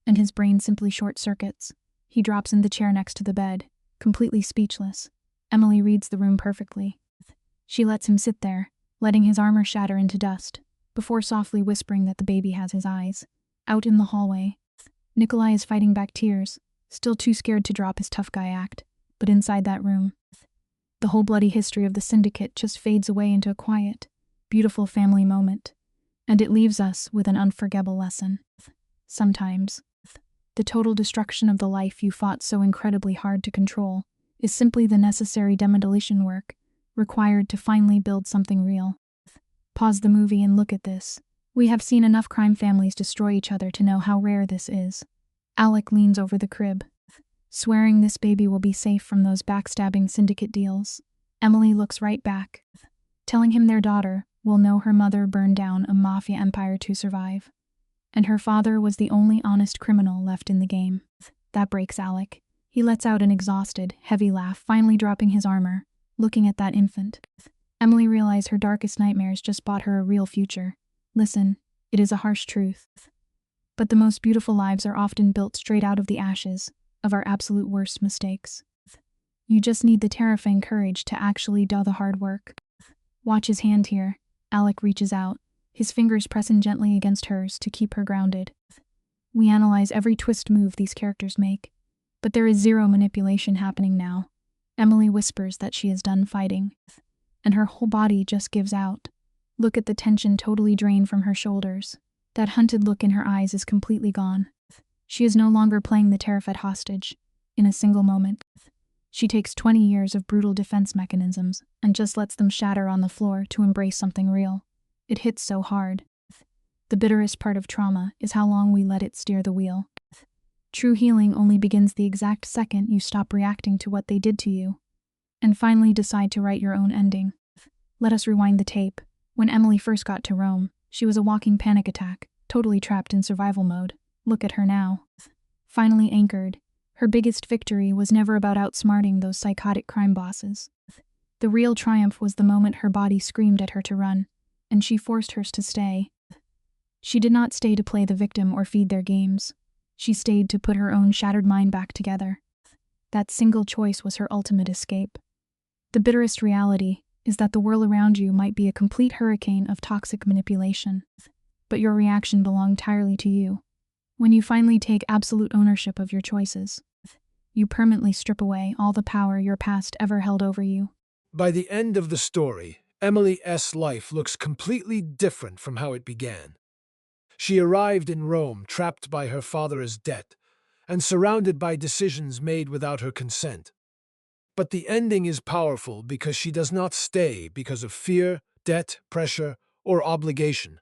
and his brain simply short-circuits. He drops in the chair next to the bed, completely speechless. Emily reads the room perfectly. She lets him sit there, letting his armor shatter into dust, before softly whispering that the baby has his eyes. Out in the hallway, Nikolai is fighting back tears, still too scared to drop his tough guy act, but inside that room, the whole bloody history of the syndicate just fades away into a quiet, beautiful family moment, and it leaves us with an unforgettable lesson. Sometimes, the total destruction of the life you fought so incredibly hard to control is simply the necessary demolition work required to finally build something real. Pause the movie and look at this. We have seen enough crime families destroy each other to know how rare this is. Alec leans over the crib, swearing this baby will be safe from those backstabbing syndicate deals. Emily looks right back, telling him their daughter will know her mother burned down a mafia empire to survive, and her father was the only honest criminal left in the game. That breaks Alec. He lets out an exhausted, heavy laugh, finally dropping his armor, looking at that infant. Emily realized her darkest nightmares just bought her a real future. Listen, it is a harsh truth, but the most beautiful lives are often built straight out of the ashes of our absolute worst mistakes. You just need the terrifying courage to actually do the hard work. Watch his hand here. Alec reaches out, his fingers pressing gently against hers to keep her grounded. We analyze every twist move these characters make, but there is zero manipulation happening now. Emily whispers that she is done fighting, and her whole body just gives out. Look at the tension totally drained from her shoulders. That hunted look in her eyes is completely gone. She is no longer playing the terrified hostage. In a single moment, she takes 20 years of brutal defense mechanisms and just lets them shatter on the floor to embrace something real. It hits so hard. The bitterest part of trauma is how long we let it steer the wheel. True healing only begins the exact second you stop reacting to what they did to you, and finally decide to write your own ending. Let us rewind the tape. When Emily first got to Rome, she was a walking panic attack, totally trapped in survival mode. Look at her now. Finally anchored. Her biggest victory was never about outsmarting those psychotic crime bosses. The real triumph was the moment her body screamed at her to run, and she forced hers to stay. She did not stay to play the victim or feed their games. She stayed to put her own shattered mind back together. That single choice was her ultimate escape. The bitterest reality is that the world around you might be a complete hurricane of toxic manipulation, but your reaction belonged entirely to you. When you finally take absolute ownership of your choices, you permanently strip away all the power your past ever held over you. By the end of the story, Emily's life looks completely different from how it began. She arrived in Rome trapped by her father's debt and surrounded by decisions made without her consent. But the ending is powerful because she does not stay because of fear, debt, pressure, or obligation.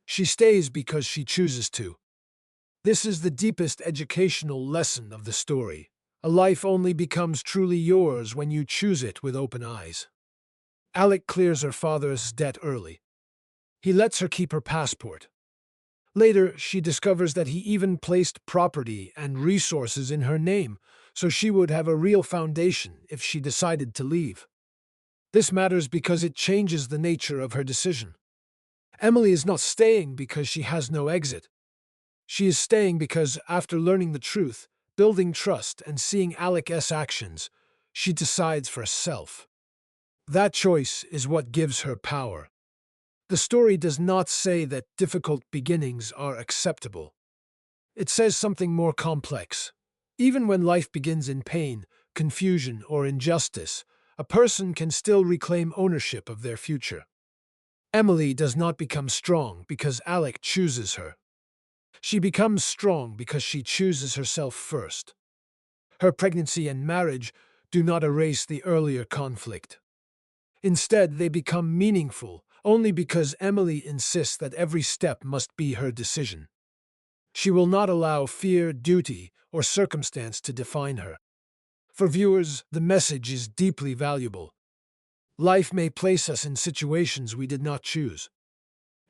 She stays because she chooses to. This is the deepest educational lesson of the story. A life only becomes truly yours when you choose it with open eyes. Alec clears her father's debt early. He lets her keep her passport. Later, she discovers that he even placed property and resources in her name, so she would have a real foundation if she decided to leave. This matters because it changes the nature of her decision. Emily is not staying because she has no exit. She is staying because, after learning the truth, building trust, and seeing Alec's actions, she decides for herself. That choice is what gives her power. The story does not say that difficult beginnings are acceptable. It says something more complex. Even when life begins in pain, confusion, or injustice, a person can still reclaim ownership of their future. Emily does not become strong because Alec chooses her. She becomes strong because she chooses herself first. Her pregnancy and marriage do not erase the earlier conflict. Instead, they become meaningful only because Emily insists that every step must be her decision. She will not allow fear, duty, or circumstance to define her. For viewers, the message is deeply valuable. Life may place us in situations we did not choose.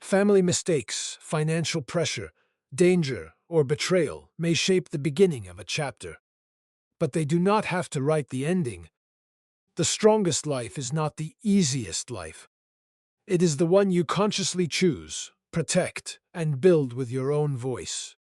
Family mistakes, financial pressure, danger, or betrayal may shape the beginning of a chapter. But they do not have to write the ending. The strongest life is not the easiest life. It is the one you consciously choose, protect, and build with your own voice.